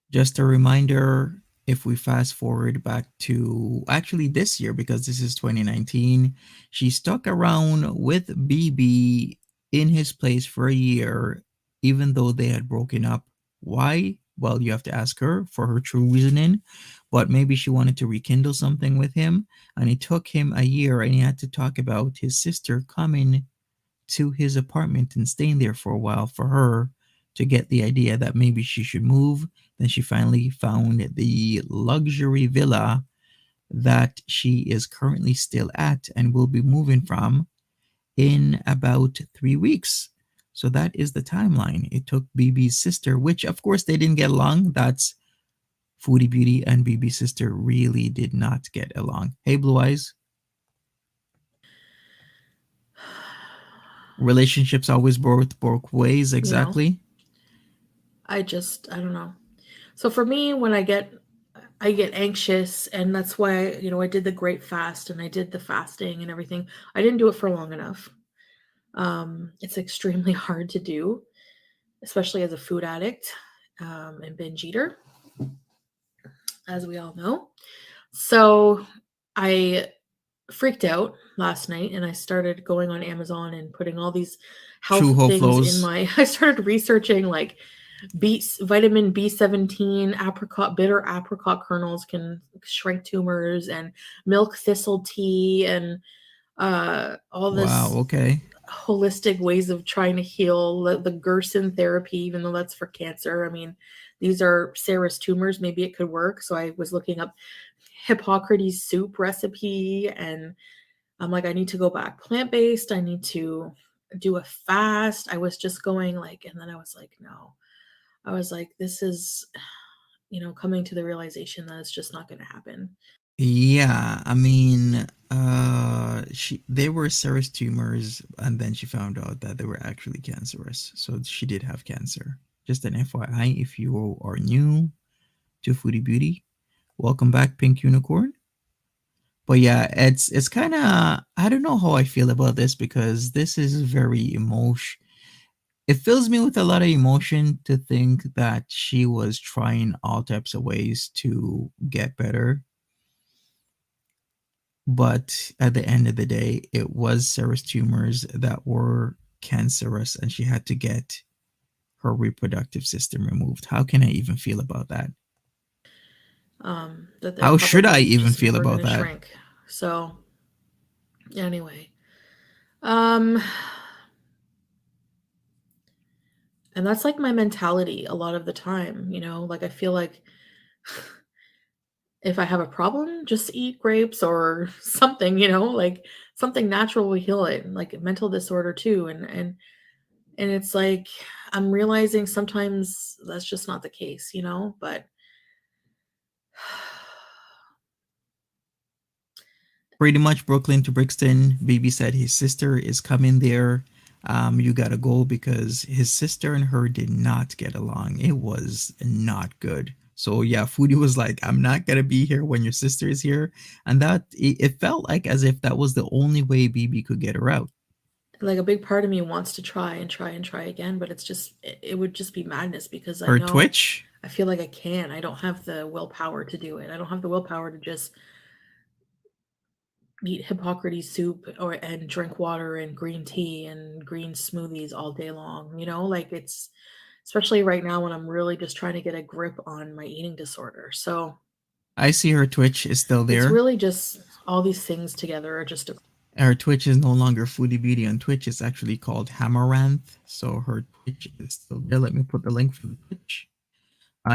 just a reminder, if we fast forward back to actually this year, because this is 2019, she stuck around with Bibi in his place for a year, even though they had broken up. Why? Well, you have to ask her for her true reasoning, but maybe she wanted to rekindle something with him, and it took him a year, and he had to talk about his sister coming to his apartment and staying there for a while for her to get the idea that maybe she should move. Then she finally found the luxury villa that she is currently still at and will be moving from in about 3 weeks. So that is the timeline. It took Bibi's sister, which of course they didn't get along. That's Foodie Beauty and Bibi's sister really did not get along. Hey, Blue Eyes. Relationships always both ways. Exactly. You know, I don't know. So for me, when I get anxious, and that's why, you know, I did the great fast and I did the fasting and everything. I didn't do it for long enough. It's extremely hard to do, especially as a food addict and binge eater, as we all know. So I freaked out last night, and I started going on Amazon and putting all these True health Hope things in Flows. my I started researching like vitamin B17, bitter apricot kernels can shrink tumors, and milk thistle tea, and all Wow, this okay. holistic ways of trying to heal, the Gerson therapy, even though that's for cancer. I mean, these are serous tumors. Maybe it could work. So I was looking up Hippocrates soup recipe, and I'm like, I need to go back plant-based. I need to do a fast. I was just going like, and then I was like, no. I was like, this is, coming to the realization that it's just not going to happen. Yeah, I mean, they were serous tumors, and then she found out that they were actually cancerous. So she did have cancer. Just an FYI, if you are new to Foodie Beauty, welcome back, Pink Unicorn. But yeah, it's kind of, I don't know how I feel about this, because this is very emotion. It fills me with a lot of emotion to think that she was trying all types of ways to get better. But at the end of the day, it was serous tumors that were cancerous, and she had to get her reproductive system removed. How can I even feel about that? That they're How should I probably even just feel never going about to that? shrink. So, anyway, um, and that's like my mentality a lot of the time, like I feel like if I have a problem, just eat grapes or something, like something natural will heal it, like a mental disorder too. And it's like, I'm realizing sometimes that's just not the case, but Pretty much Brooklyn to Brixton. Bibi said his sister is coming there. You gotta go, because his sister and her did not get along. It was not good. So yeah, Foodie was like, I'm not gonna be here when your sister is here. And that it felt like as if that was the only way Bibi could get her out. like a big part of me wants to try and try and try again, but it's just, it would just be madness, because I Her know, Twitch. I feel like I don't have the willpower to do it. I don't have the willpower to just eat Hippocrates soup and drink water and green tea and green smoothies all day long, like it's, especially right now when I'm really just trying to get a grip on my eating disorder. So I see her Twitch is still it's there. really just all these things together are just Her Twitch is no longer Foodie Beauty on Twitch. It's actually called Hamaranth. So her Twitch is still there. Let me put the link for the Twitch.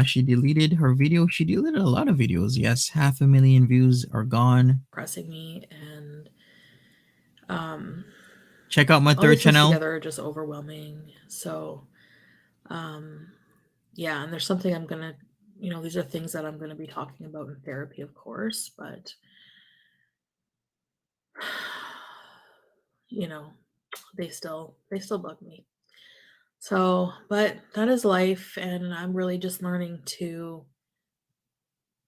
She deleted her video. She deleted a lot of videos. Yes, 500,000 views are gone. depressing me, and um Check out my all third these things channel. together are just overwhelming. So um yeah, and there's something I'm gonna, these are things that I'm gonna be talking about in therapy, of course, but you know, they still bug me. So, but that is life, and I'm really just learning to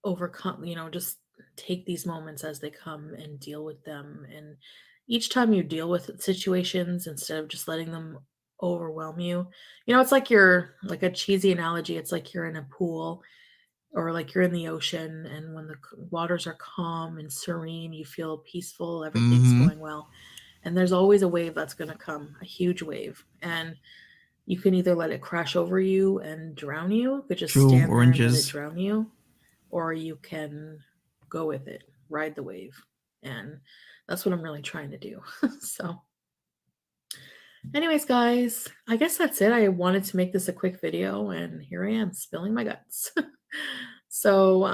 overcome, just take these moments as they come and deal with them. And each time you deal with situations, instead of just letting them overwhelm you, it's like you're, like a cheesy analogy, it's like you're in a pool, or like you're in the ocean, and when the waters are calm and serene, you feel peaceful, everything's Mm-hmm. going well. And there's always a wave that's going to come, a huge wave. And you can either let it crash over you and drown you, you could just True stand there and let it oranges. drown you, or you can go with it, ride the wave. And that's what I'm really trying to do. So, anyways, guys, I guess that's it. I wanted to make this a quick video, and here I am spilling my guts. So,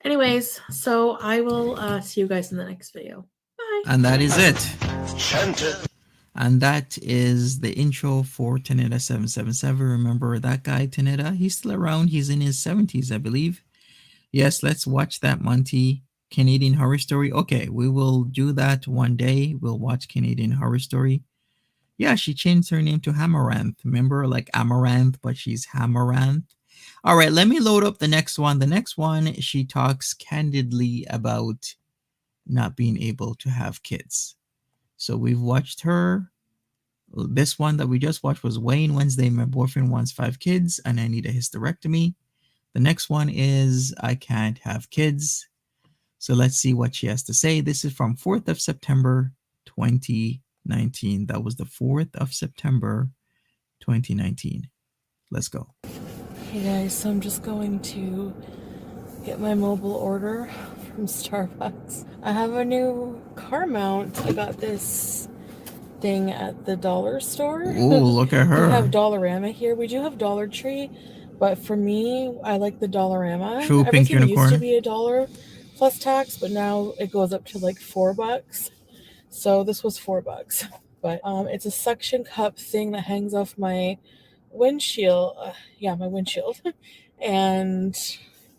anyways, so I will see you guys in the next video. Bye. And that is it. Santa. And that is the intro for Tanita777. Remember that guy, Tanita? He's still around. He's in his 70s, I believe. Yes, let's watch that Monty Canadian Horror Story. Okay, we will do that one day. We'll watch Canadian Horror Story. Yeah, she changed her name to Hamaranth. Remember, like Amaranth, but she's Hamaranth. All right, let me load up the next one. The next one, she talks candidly about not being able to have kids. So we've watched her. This one that we just watched was Wayne Wednesday. My boyfriend wants 5 kids and I need a hysterectomy. The next one is I can't have kids. So let's see what she has to say. This is from 4th of September 2019. That was the 4th of September 2019. Let's go. Hey guys, so I'm just going to get my mobile order from Starbucks. I have a new car mount. I got this thing at the dollar store. Oh, look at her. We have Dollarama here. We do have Dollar Tree, but for me, I like the Dollarama. True pink Everything used to unicorn. be $1 plus tax, but now it goes up to like $4. So this was $4. But it's a suction cup thing that hangs off my windshield. My windshield. And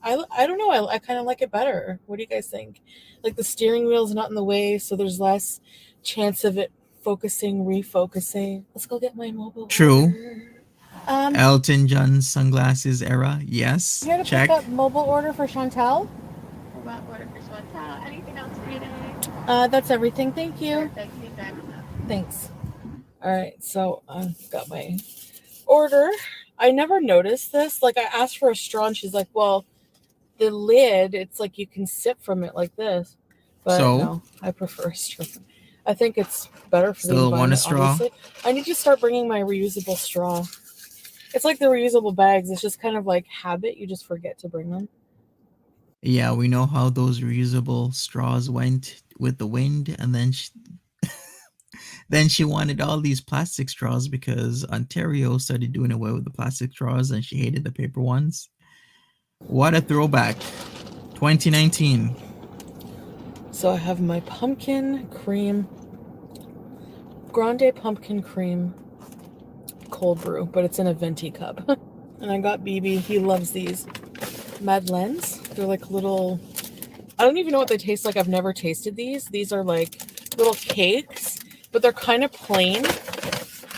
I don't know. I kind of like it better. What do you guys think? Like the steering wheel's not in the way, so there's less chance of it focusing, refocusing. Let's go get my mobile. True. Order. Elton John sunglasses era. Yes. You had to Check. pick up mobile order for Chantel? About order for Chantal. Anything else for you today? That's everything. Thank you. Thank you very much. Thanks. All right, so I got my order. I never noticed this. Like I asked for a straw and she's like, well, the lid, it's like you can sip from it like this. But So? no, I prefer a straw. I think it's better for the Still want a environment, straw? obviously. I need to start bringing my reusable straw. It's like the reusable bags. It's just kind of like habit. You just forget to bring them. Yeah, we know how those reusable straws went with the wind, and then then she wanted all these plastic straws because Ontario started doing away with the plastic straws and she hated the paper ones. What a throwback. 2019. So I have my pumpkin cream, grande pumpkin cream cold brew, but it's in a venti cup. And I got Bibi. He loves these Madeleines. They're like little, I don't even know what they taste like. I've never tasted these. These are like little cakes, but they're kind of plain.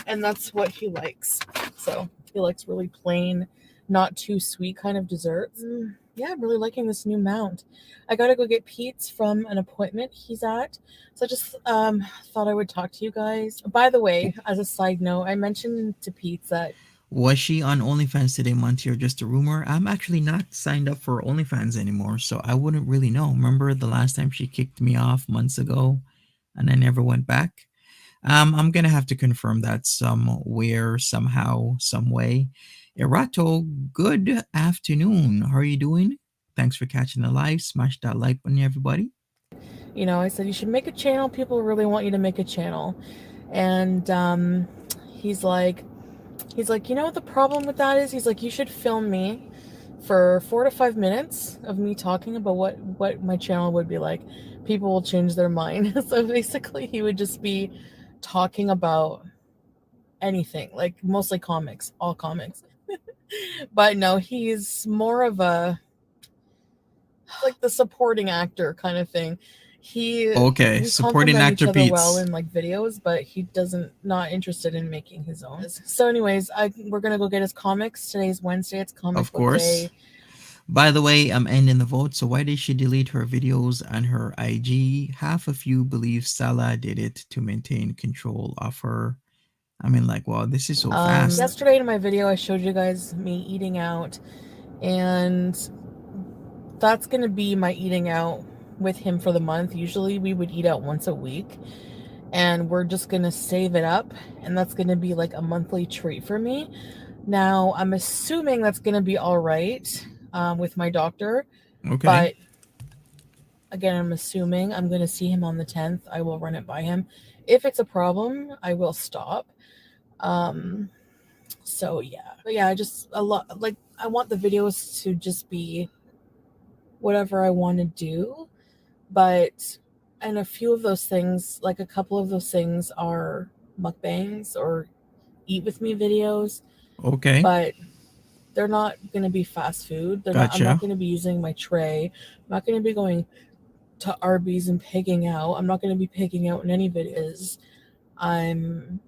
And that's what he likes. So he likes really plain, not too sweet kind of desserts. Yeah, I'm really liking this new mount. I gotta go get Peetz from an appointment he's at. So I just thought I would talk to you guys. By the way, as a side note, I mentioned to Peetz that Was she on OnlyFans today, Monty, or just a rumor? I'm actually not signed up for OnlyFans anymore, so I wouldn't really know. Remember the last time she kicked me off months ago and I never went back? I'm gonna have to confirm that somewhere, somehow, some way. Erato, good afternoon. How are you doing? Thanks for catching the live. Smash that like button, everybody. you know, I said you should make a channel. People really want you to make a channel. And he's like, you know what the problem with that is? He's like, you should film me for 4 to 5 minutes of me talking about what my channel would be like. People will change their mind. So basically he would just be talking about anything, like mostly comics, all comics. But no, he's more of a like the supporting actor kind of thing. Okay, we supporting compliment actor each other Peetz. well in like videos, but he not interested in making his own. So anyways, we're gonna go get his comics. Today's Wednesday, it's comic Of book course. day. By the way, I'm ending the vote. So why did she delete her videos on her IG? Half of you believe Salah did it to maintain control of her. I mean, like, wow, this is so fast. Yesterday in my video, I showed you guys me eating out, and that's gonna be my eating out with him for the month. Usually we would eat out once a week, and we're just gonna save it up, and that's gonna be like a monthly treat for me. Now I'm assuming that's gonna be all right with my doctor. Okay. But again, I'm assuming I'm gonna see him on the 10th. I will run it by him. If it's a problem, I will stop. So yeah, but yeah, I want the videos to just be whatever I want to do, and a few of those things, like a couple of those things are mukbangs or eat with me videos. Okay. But they're not going to be fast food. I'm not going to be using my tray. I'm not going to be going to Arby's and pigging out. I'm not going to be pigging out in any videos. I'm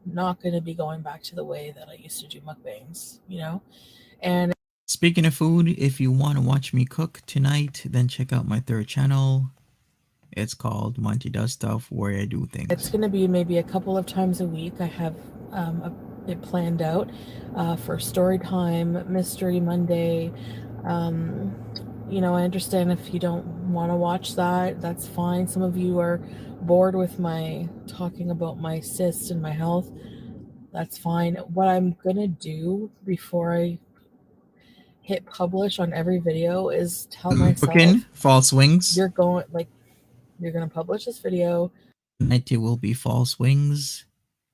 not going to be going back to the way that I used to do mukbangs, you know? And speaking of food, if you want to watch me cook tonight, then check out my third channel. It's called Monty Does Stuff, where I do things. It's going to be maybe a couple of times a week. I have it planned out for story time, mystery Monday. You know, I understand if you don't want to watch that, that's fine. Some of you are bored with my talking about my cyst and my health. That's fine. What I'm going to do before I hit publish on every video is tell myself, Cooking false wings. you're going to publish this video. It will be false wings.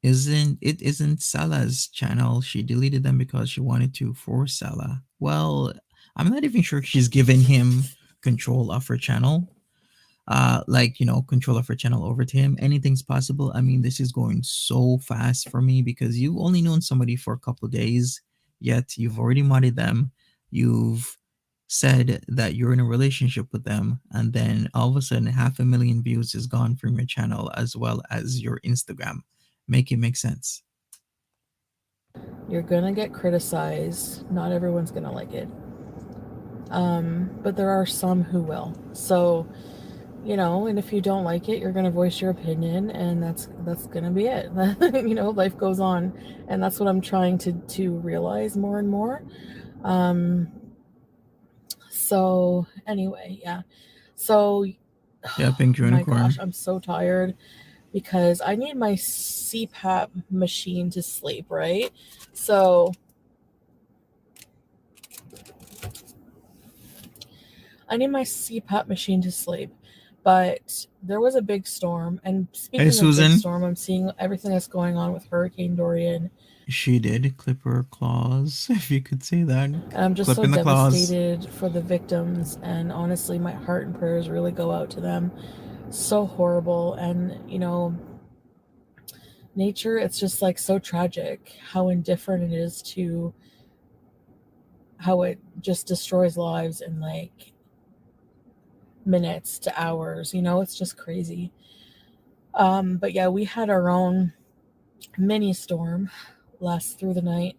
Isn't Salah's channel? She deleted them because she wanted to force Salah. Well, I'm not even sure she's given him control of her channel. Control of her channel over to him. Anything's possible. I mean, this is going so fast for me because you've only known somebody for a couple of days, yet you've already modded them. You've said that you're in a relationship with them, and then all of a sudden 500,000 views is gone from your channel as well as your Instagram. Make it make sense. You're gonna get criticized. Not everyone's gonna like it, but there are some who will. So, and if you don't like it, you're gonna voice your opinion, and that's gonna be it. Life goes on, and that's what I'm trying to realize more and more. So anyway, yeah. So, Yeah, pink unicorn. My gosh, I'm so tired because I need my CPAP machine to sleep, right? So I need my CPAP machine to sleep, but there was a big storm. And speaking of Susan. big storm, I'm seeing everything that's going on with Hurricane Dorian. She did clip her claws, if you could say that. And I'm just so devastated for the victims. And honestly, my heart and prayers really go out to them. So horrible. And, nature, it's just like so tragic how indifferent it is to how it just destroys lives in like minutes to hours. It's just crazy. But yeah, we had our own mini storm last through the night,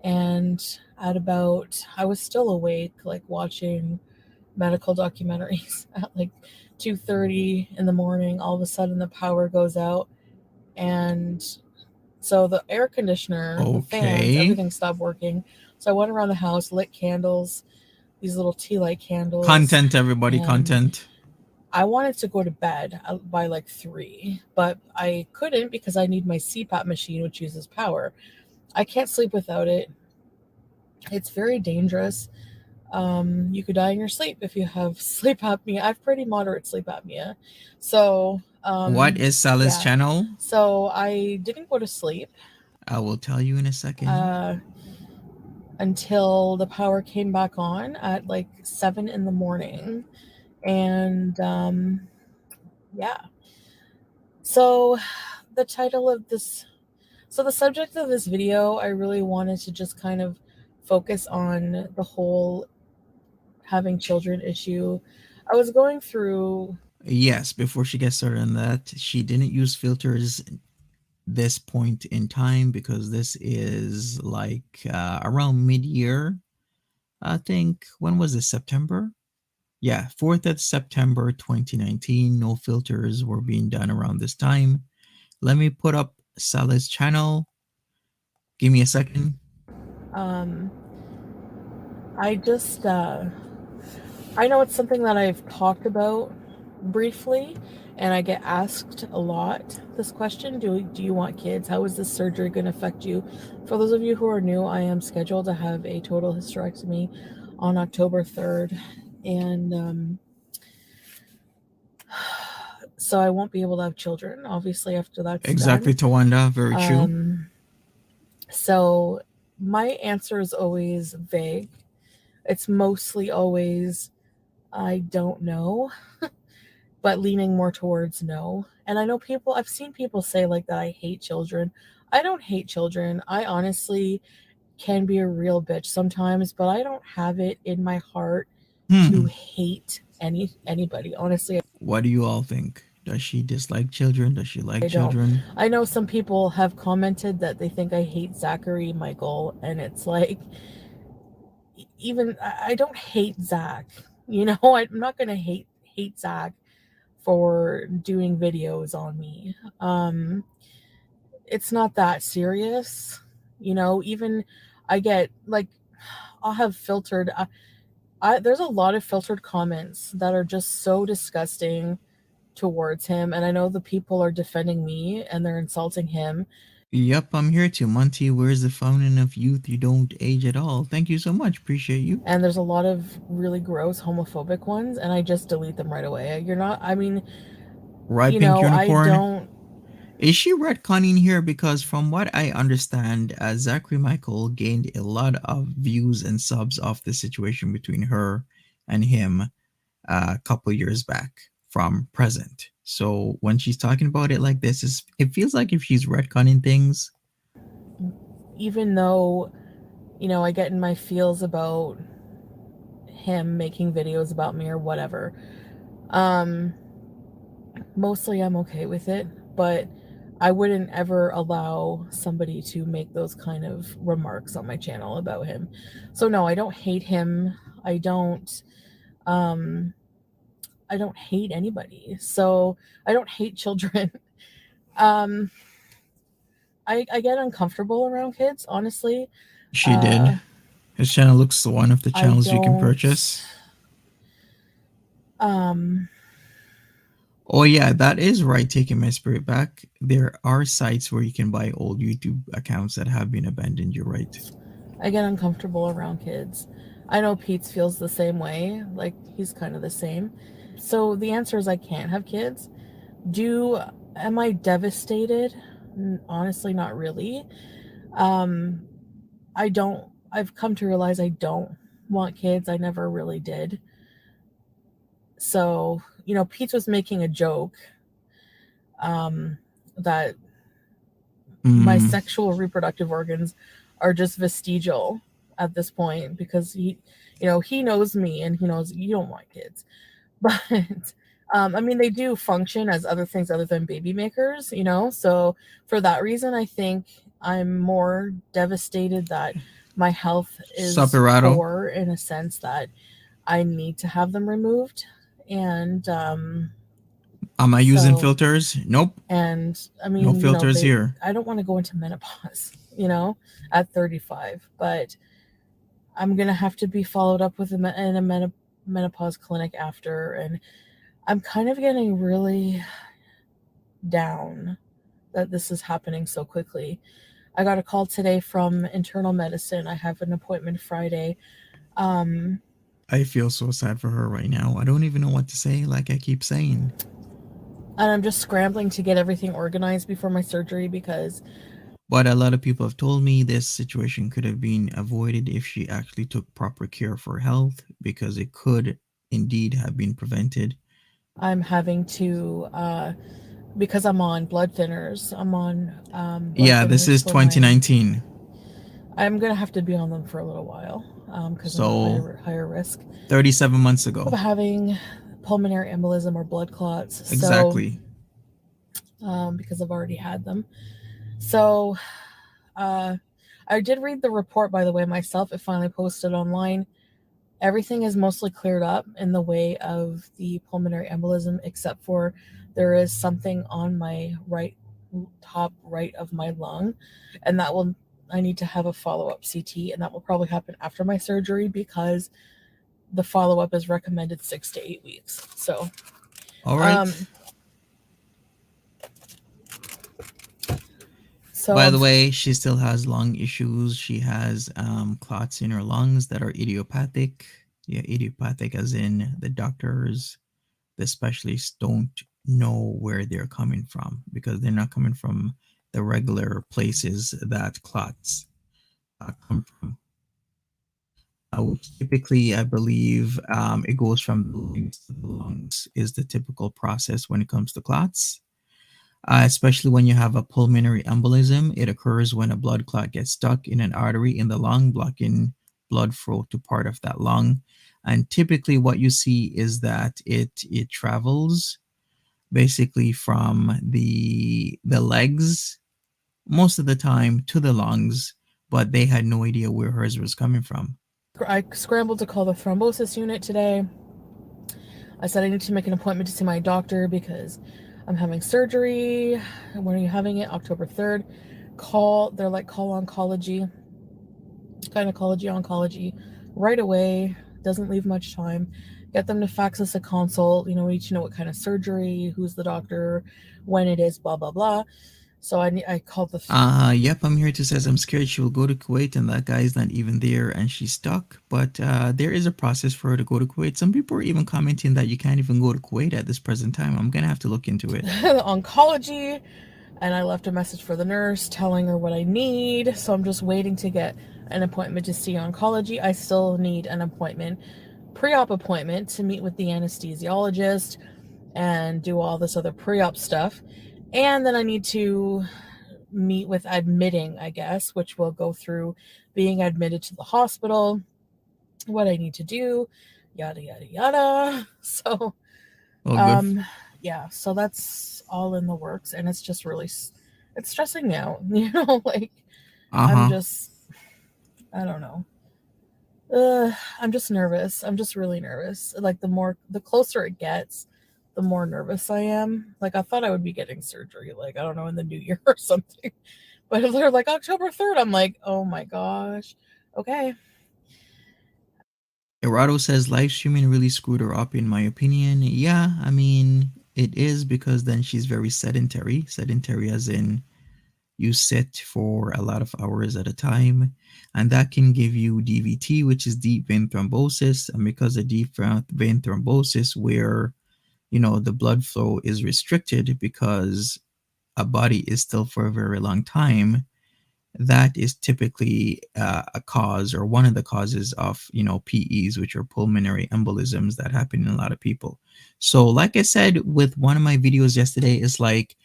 and I was still awake, like watching medical documentaries at like 2:30 in the morning. All of a sudden the power goes out, and so the air conditioner, the fans, everything stopped working. So I went around the house, lit candles, these little tea light candles. Content, everybody, content. I wanted to go to bed by like 3, but I couldn't because I need my CPAP machine, which uses power. I can't sleep without it. It's very dangerous. You could die in your sleep if you have sleep apnea. I have pretty moderate sleep apnea. So, what is Salah's channel? So I didn't go to sleep. I will tell you in a second. Until the power came back on at like 7 in the morning. And yeah. So the subject of this video, I really wanted to just kind of focus on the whole having children issue. I was going through... Yes, before she gets started on that, she didn't use filters this point in time because this is like around mid-year. I think, when was this? September? Yeah, 4th of September 2019. No filters were being done around this time. Let me put up Salah's channel. Give me a second. I just I know it's something that I've talked about briefly, and I get asked a lot this question: do you want kids? How is this surgery going to affect you? For those of you who are new, I am scheduled to have a total hysterectomy on October 3rd, and so I won't be able to have children, obviously, after that's exactly done. Tawanda, very true. So my answer is always vague. It's mostly always I don't know, but leaning more towards no. And I know I've seen people say like that I hate children. I don't hate children. I honestly can be a real bitch sometimes, but I don't have it in my heart to hate anybody, honestly. What do you all think? Does she dislike children? Does she like children? I know some people have commented that they think I hate Zachary Michael, and it's like, even I don't hate Zach. I'm not gonna hate Zach for doing videos on me. It's not that serious. Even I get like, I'll have filtered. There's a lot of filtered comments that are just so disgusting towards him, and I know the people are defending me and they're insulting him. Yep, I'm here too. Monty, where's the fountain of youth? You don't age at all. Thank you so much. Appreciate you. And there's a lot of really gross homophobic ones, and I just delete them right away. Right, Pink I Unicorn? don't. Is she retconning here? Because from what I understand, Zachary Michael gained a lot of views and subs off the situation between her and him a couple years back from present. So when she's talking about it like this, it feels like if she's retconning things. Even though, I get in my feels about him making videos about me or whatever, mostly I'm okay with it, but I wouldn't ever allow somebody to make those kind of remarks on my channel about him. So no, I don't hate him. I don't hate anybody. So I don't hate children. I get uncomfortable around kids, honestly. She did. His channel looks one of the channels you can purchase. Oh yeah, that is right. Taking my spirit back. There are sites where you can buy old YouTube accounts that have been abandoned. You're right. I get uncomfortable around kids. I know Peetz feels the same way. Like, he's kind of the same. So the answer is I can't have kids. Am I devastated? Honestly, not really. I've come to realize I don't want kids. I never really did. So, Peetz was making a joke that my sexual reproductive organs are just vestigial at this point, because he knows me and he knows you don't want kids. But they do function as other things other than baby makers, so for that reason I think I'm more devastated that my health is poor, in a sense that I need to have them removed. And am I using filters? Nope. And no filters here. I don't want to go into menopause, at 35, but I'm gonna have to be followed up with in a menopause clinic after, and I'm kind of getting really down that this is happening so quickly. I got a call today from internal medicine. I have an appointment Friday. I feel so sad for her right now. I don't even know what to say, like I keep saying. And I'm just scrambling to get everything organized before my surgery because... But a lot of people have told me this situation could have been avoided if she actually took proper care for health, because it could indeed have been prevented. I'm having to, because I'm on blood thinners. I'm on yeah, this is 2019. I'm going to have to be on them for a little while because I'm at higher risk. 37 months ago. Of having pulmonary embolism or blood clots. Exactly. So, because I've already had them. So I did read the report, by the way, myself. It finally posted online. Everything is mostly cleared up in the way of the pulmonary embolism, except for there is something on my top right of my lung, and I need to have a follow-up CT, and that will probably happen after my surgery because the follow-up is recommended 6 to 8 weeks. So, all right. So, by the way, she still has lung issues. She has clots in her lungs that are idiopathic. Yeah, idiopathic as in the doctors, the specialists don't know where they're coming from, because they're not coming from the regular places that clots come from. Which typically, I believe, it goes from the legs to the lungs is the typical process when it comes to clots. Especially when you have a pulmonary embolism, it occurs when a blood clot gets stuck in an artery in the lung, blocking blood flow to part of that lung. And typically what you see is that it travels basically from the legs most of the time to the lungs, but they had no idea where hers was coming from. I scrambled to call the thrombosis unit today. I said I need to make an appointment to see my doctor because I'm having surgery. When are you having it? October 3rd. They're like, call oncology, gynecology, oncology right away. doesn't leave much time. Get them to fax us a consult. We need to know what kind of surgery, who's the doctor, when it is, blah blah blah. So I called the. Yep, I'm here to says I'm scared she will go to Kuwait and that guy's not even there and she's stuck. But there is a process for her to go to Kuwait. Some people are even commenting that you can't even go to Kuwait at this present time. I'm gonna have to look into it. The oncology, and I left a message for the nurse telling her what I need. So I'm just waiting to get an appointment to see oncology. I still need an appointment, pre-op appointment, to meet with the anesthesiologist and do all this other pre-op stuff. And then I need to meet with admitting, I guess, which will go through being admitted to the hospital, what I need to do, yada, yada, yada. So, yeah, so that's all in the works. And it's just really, it's stressing me out, like, I'm just, I don't know. I'm just nervous. I'm just really nervous. Like, the closer it gets, the more nervous I am. Like, I thought I would be getting surgery, like, I don't know, in the new year or something. But if they're like October 3rd, I'm like, oh my gosh. Okay. Erado says live streaming really screwed her up, in my opinion. Yeah, I mean, it is, because then she's very sedentary. Sedentary as in you sit for a lot of hours at a time, and that can give you DVT, which is deep vein thrombosis. And because of deep vein thrombosis, where the blood flow is restricted because a body is still for a very long time, that is typically a cause, or one of the causes of, PEs, which are pulmonary embolisms that happen in a lot of people. So like I said with one of my videos yesterday, it's like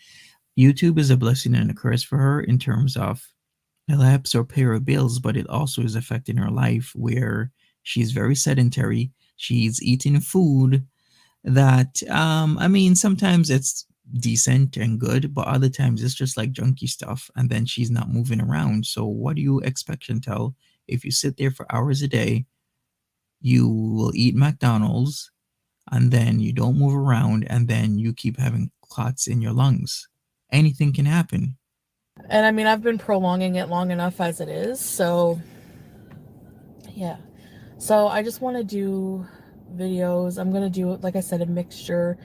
YouTube is a blessing and a curse for her in terms of it helps her pay her bills, but it also is affecting her life, where she's very sedentary. She's eating food that I mean, sometimes it's decent and good, but other times it's just like junky stuff, and then she's not moving around. So what do you expect, Chantel? If you sit there for hours a day, you will eat McDonald's, and then you don't move around, and then you keep having clots in your lungs. Anything can happen. And I mean, I've been prolonging it long enough as it is, so yeah. So I just want to do videos. I'm going to do, like I said, a mixture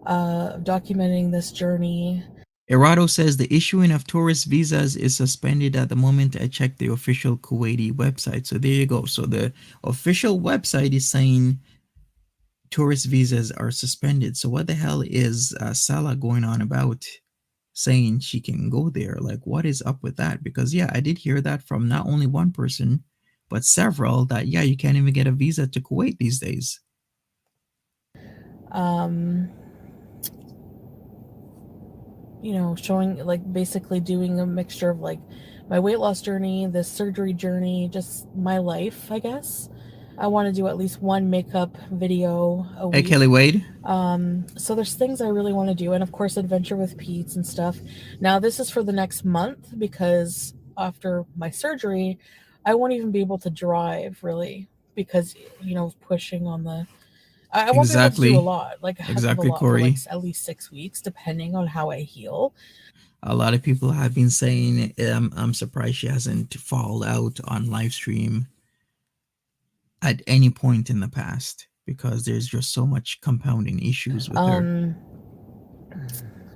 of documenting this journey. Erado says the issuing of tourist visas is suspended at the moment. I checked the official Kuwaiti website. So there you go. So the official website is saying tourist visas are suspended. So what the hell is Salah going on about, saying she can go there? Like, what is up with that? Because yeah, I did hear that from not only one person, but several, that yeah, you can't even get a visa to Kuwait these days. Showing, like, basically doing a mixture of like my weight loss journey, this surgery journey, just my life, I guess. I want to do at least one makeup video a week. Hey, Kelly Wade. So there's things I really want to do, and of course adventure with Peetz and stuff. Now this is for the next month, because after my surgery I won't even be able to drive, really, because pushing on the I won't be able to do a lot, like exactly, a lot Corey. for like at least 6 weeks, depending on how I heal. A lot of people have been saying, I'm surprised she hasn't fallen out on live stream at any point in the past, because there's just so much compounding issues with her.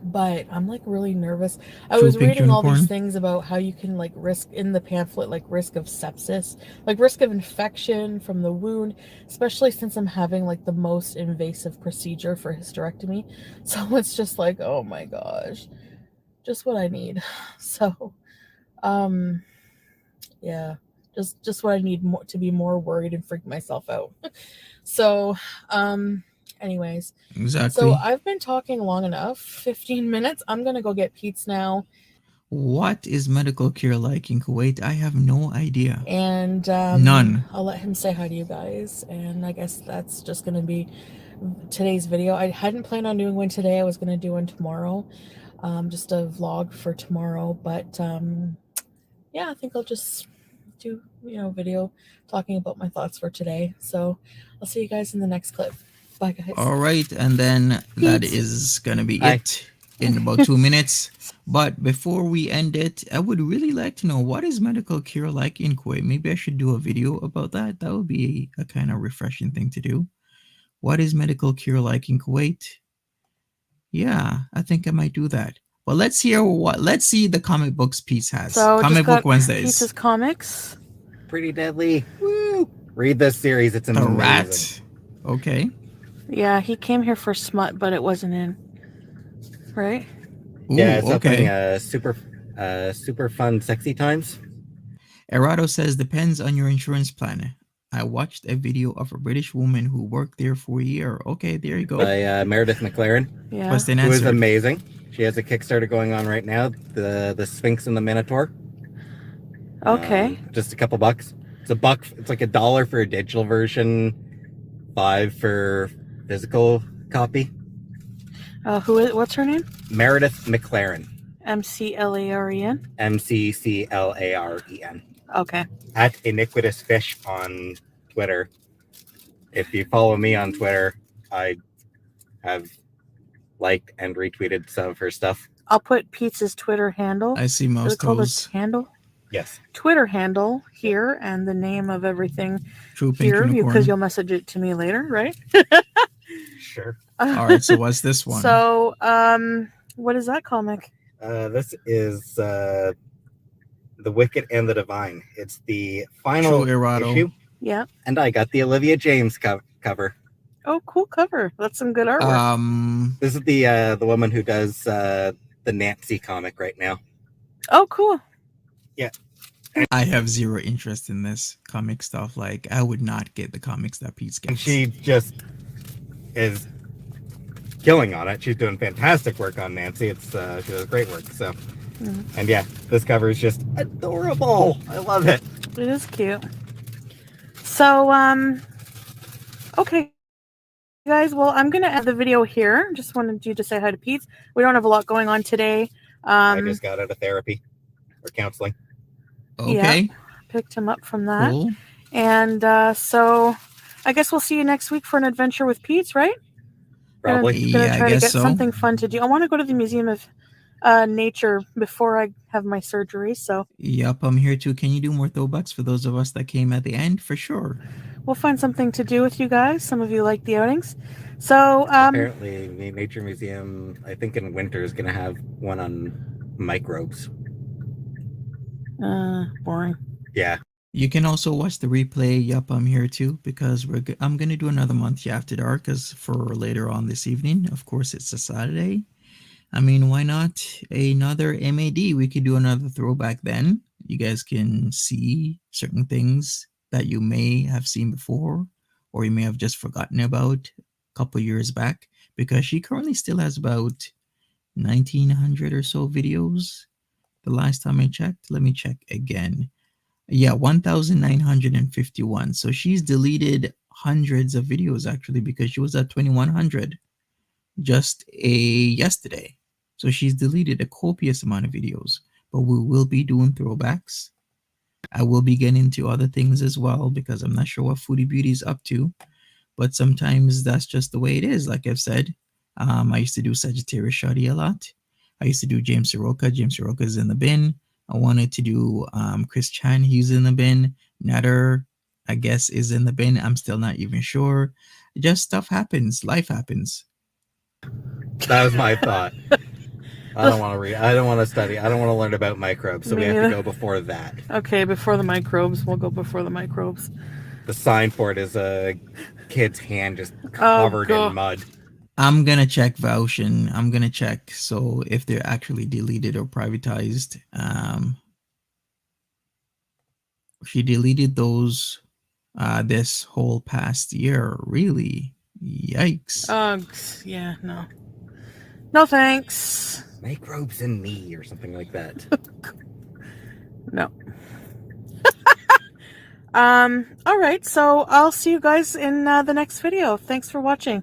But I'm like really nervous. I was reading all these things about how you can like risk in the pamphlet, like risk of sepsis, like risk of infection from the wound, especially since I'm having like the most invasive procedure for hysterectomy. So it's just like, oh my gosh, just what I need. So, yeah, just what I need to be more worried and freak myself out. So, anyways, exactly. So I've been talking long enough, 15 minutes. I'm gonna go get Peetz now. What is medical care like in Kuwait? I have no idea. And none. I'll let him say hi to you guys, and I guess that's just gonna be today's video. I hadn't planned on doing one today. I was gonna do one tomorrow, just a vlog for tomorrow. But yeah, I think I'll just do video talking about my thoughts for today. So I'll see you guys in the next clip. Bye, guys. All right, and then that is gonna be it in about 2 minutes. But before we end it, I would really like to know, what is medical cure like in Kuwait? Maybe I should do a video about that. That would be a kind of refreshing thing to do. What is medical cure like in Kuwait? Yeah, I think I might do that. But let's see the comic books Peetz has. So Comic just got Book Wednesdays. Peetz's comics. Pretty deadly. Woo! Read this series. It's The amazing. Rat. Okay. Yeah, he came here for smut, but it wasn't in. Right? Ooh, Yeah, it's okay. super fun, sexy times. Erado says, depends on your insurance plan. I watched a video of a British woman who worked there for a year. Okay, there you go. By Meredith McLaren. Yeah. Question Who is answered. amazing. She has a Kickstarter going on right now. The Sphinx and the Minotaur. Okay. Just a couple bucks. It's $1. It's like $1 for a digital version, $5 for physical copy. What's her name? Meredith McLaren. McLaren. McClaren. Okay. At Iniquitous Fish on Twitter. If you follow me on Twitter, I have liked and retweeted some of her stuff. I'll put Peetz's Twitter handle. I see Is it most called toes. a handle? Yes. Twitter handle here and the name of everything True pink here unicorn. because you'll message it to me later, right? Sure. All right, so what's this one? So, what is that comic? This is The Wicked and the Divine. It's the final True Erado. issue, Yeah. and I got the Olivia James cover. Oh, cool cover. That's some good artwork. This is the woman who does the Nancy comic right now. Oh, cool. I have zero interest in this comic stuff. Like, I would not get the comics that Peetz And gets. she just is killing on it. She's doing fantastic work on Nancy. It's she does great work. So, and yeah, this cover is just adorable. I love it. It is cute. So, okay, guys. Well, I'm gonna end the video here. Just wanted you to say hi to Peetz. We don't have a lot going on today. I just got out of therapy or counseling. Okay, Picked him up from that. cool. And so I guess we'll see you next week for an adventure with Peetz, right? Probably. Gonna Yeah, I try to guess get so. something fun to do. I want to go to the Museum of Nature before I have my surgery. So Yep, I'm here too. Can you do more throwbacks for those of us that came at the end? For sure. we'll find something to do with you guys. Some of you like the outings. So Apparently, the Nature Museum, I think in winter, is going to have one on microbes. boring. Yeah. You can also watch the replay. Yup, I'm here too because I'm gonna do another Monty After Dark as for later on this evening. Of course, it's a Saturday. I mean, why not another MAD? We could do another throwback then. You guys can see certain things that you may have seen before, or you may have just forgotten about a couple years back, because she currently still has about 1,900 or so videos. The last time I checked, let me check again. Yeah, 1,951. So she's deleted hundreds of videos actually, because she was at 2,100 just yesterday. So she's deleted a copious amount of videos. But we will be doing throwbacks. I will be getting into other things as well, because I'm not sure what Foodie Beauty is up to. But sometimes that's just the way it is. Like I've said, I used to do Sagittarius Shoddy a lot. I used to do James Soroka. James Soroka is in the bin. I wanted to do Chris Chan. He's in the bin. Natter, I guess, is in the bin. I'm still not even sure. Just stuff happens. Life happens. That was my thought. I don't want to read. I don't want to study. I don't want to learn about microbes. So Me we have neither. to go before that. Okay, before the microbes. We'll go before the microbes. The sign for it is a kid's hand just covered God. in mud. I'm going to check Vaution. I'm going to check. So if they're actually deleted or privatized. She deleted those this whole past year. Really? Yikes. Yeah, no. No thanks. Microbes in me or something like that. No. All right, so I'll see you guys in the next video. Thanks for watching.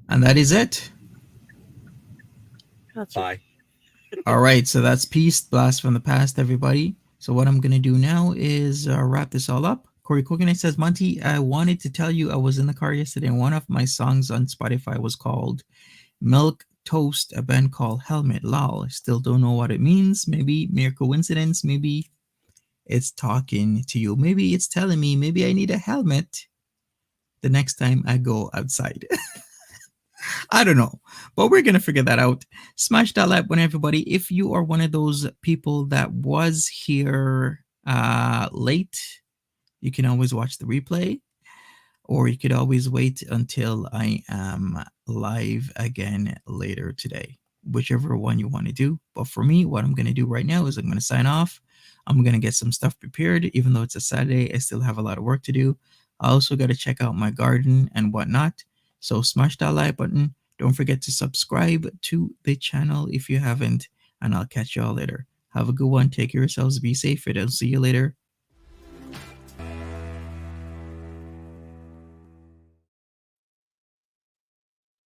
And that is it. That's Bye. All right, so that's Peace, Blast from the Past, everybody. So what I'm going to do now is wrap this all up. Corey Coconut says, Monty, I wanted to tell you I was in the car yesterday and one of my songs on Spotify was called Milk toast a band called Helmet. Lol. Still don't know what it means. Maybe mere coincidence. Maybe it's talking to you. Maybe it's telling me maybe I need a helmet the next time I go outside. I don't know, but we're going to figure that out. Smash that like button, everybody. If you are one of those people that was here late, you can always watch the replay, or you could always wait until I am live again later today, whichever one you want to do. But for me, what I'm going to do right now is I'm going to sign off. I'm going to get some stuff prepared. Even though it's a Saturday, I still have a lot of work to do. I also got to check out my garden and whatnot. So smash that like button. Don't forget to subscribe to the channel if you haven't. And I'll catch y'all later. Have a good one. Take care of yourselves. Be safe. And I'll see you later.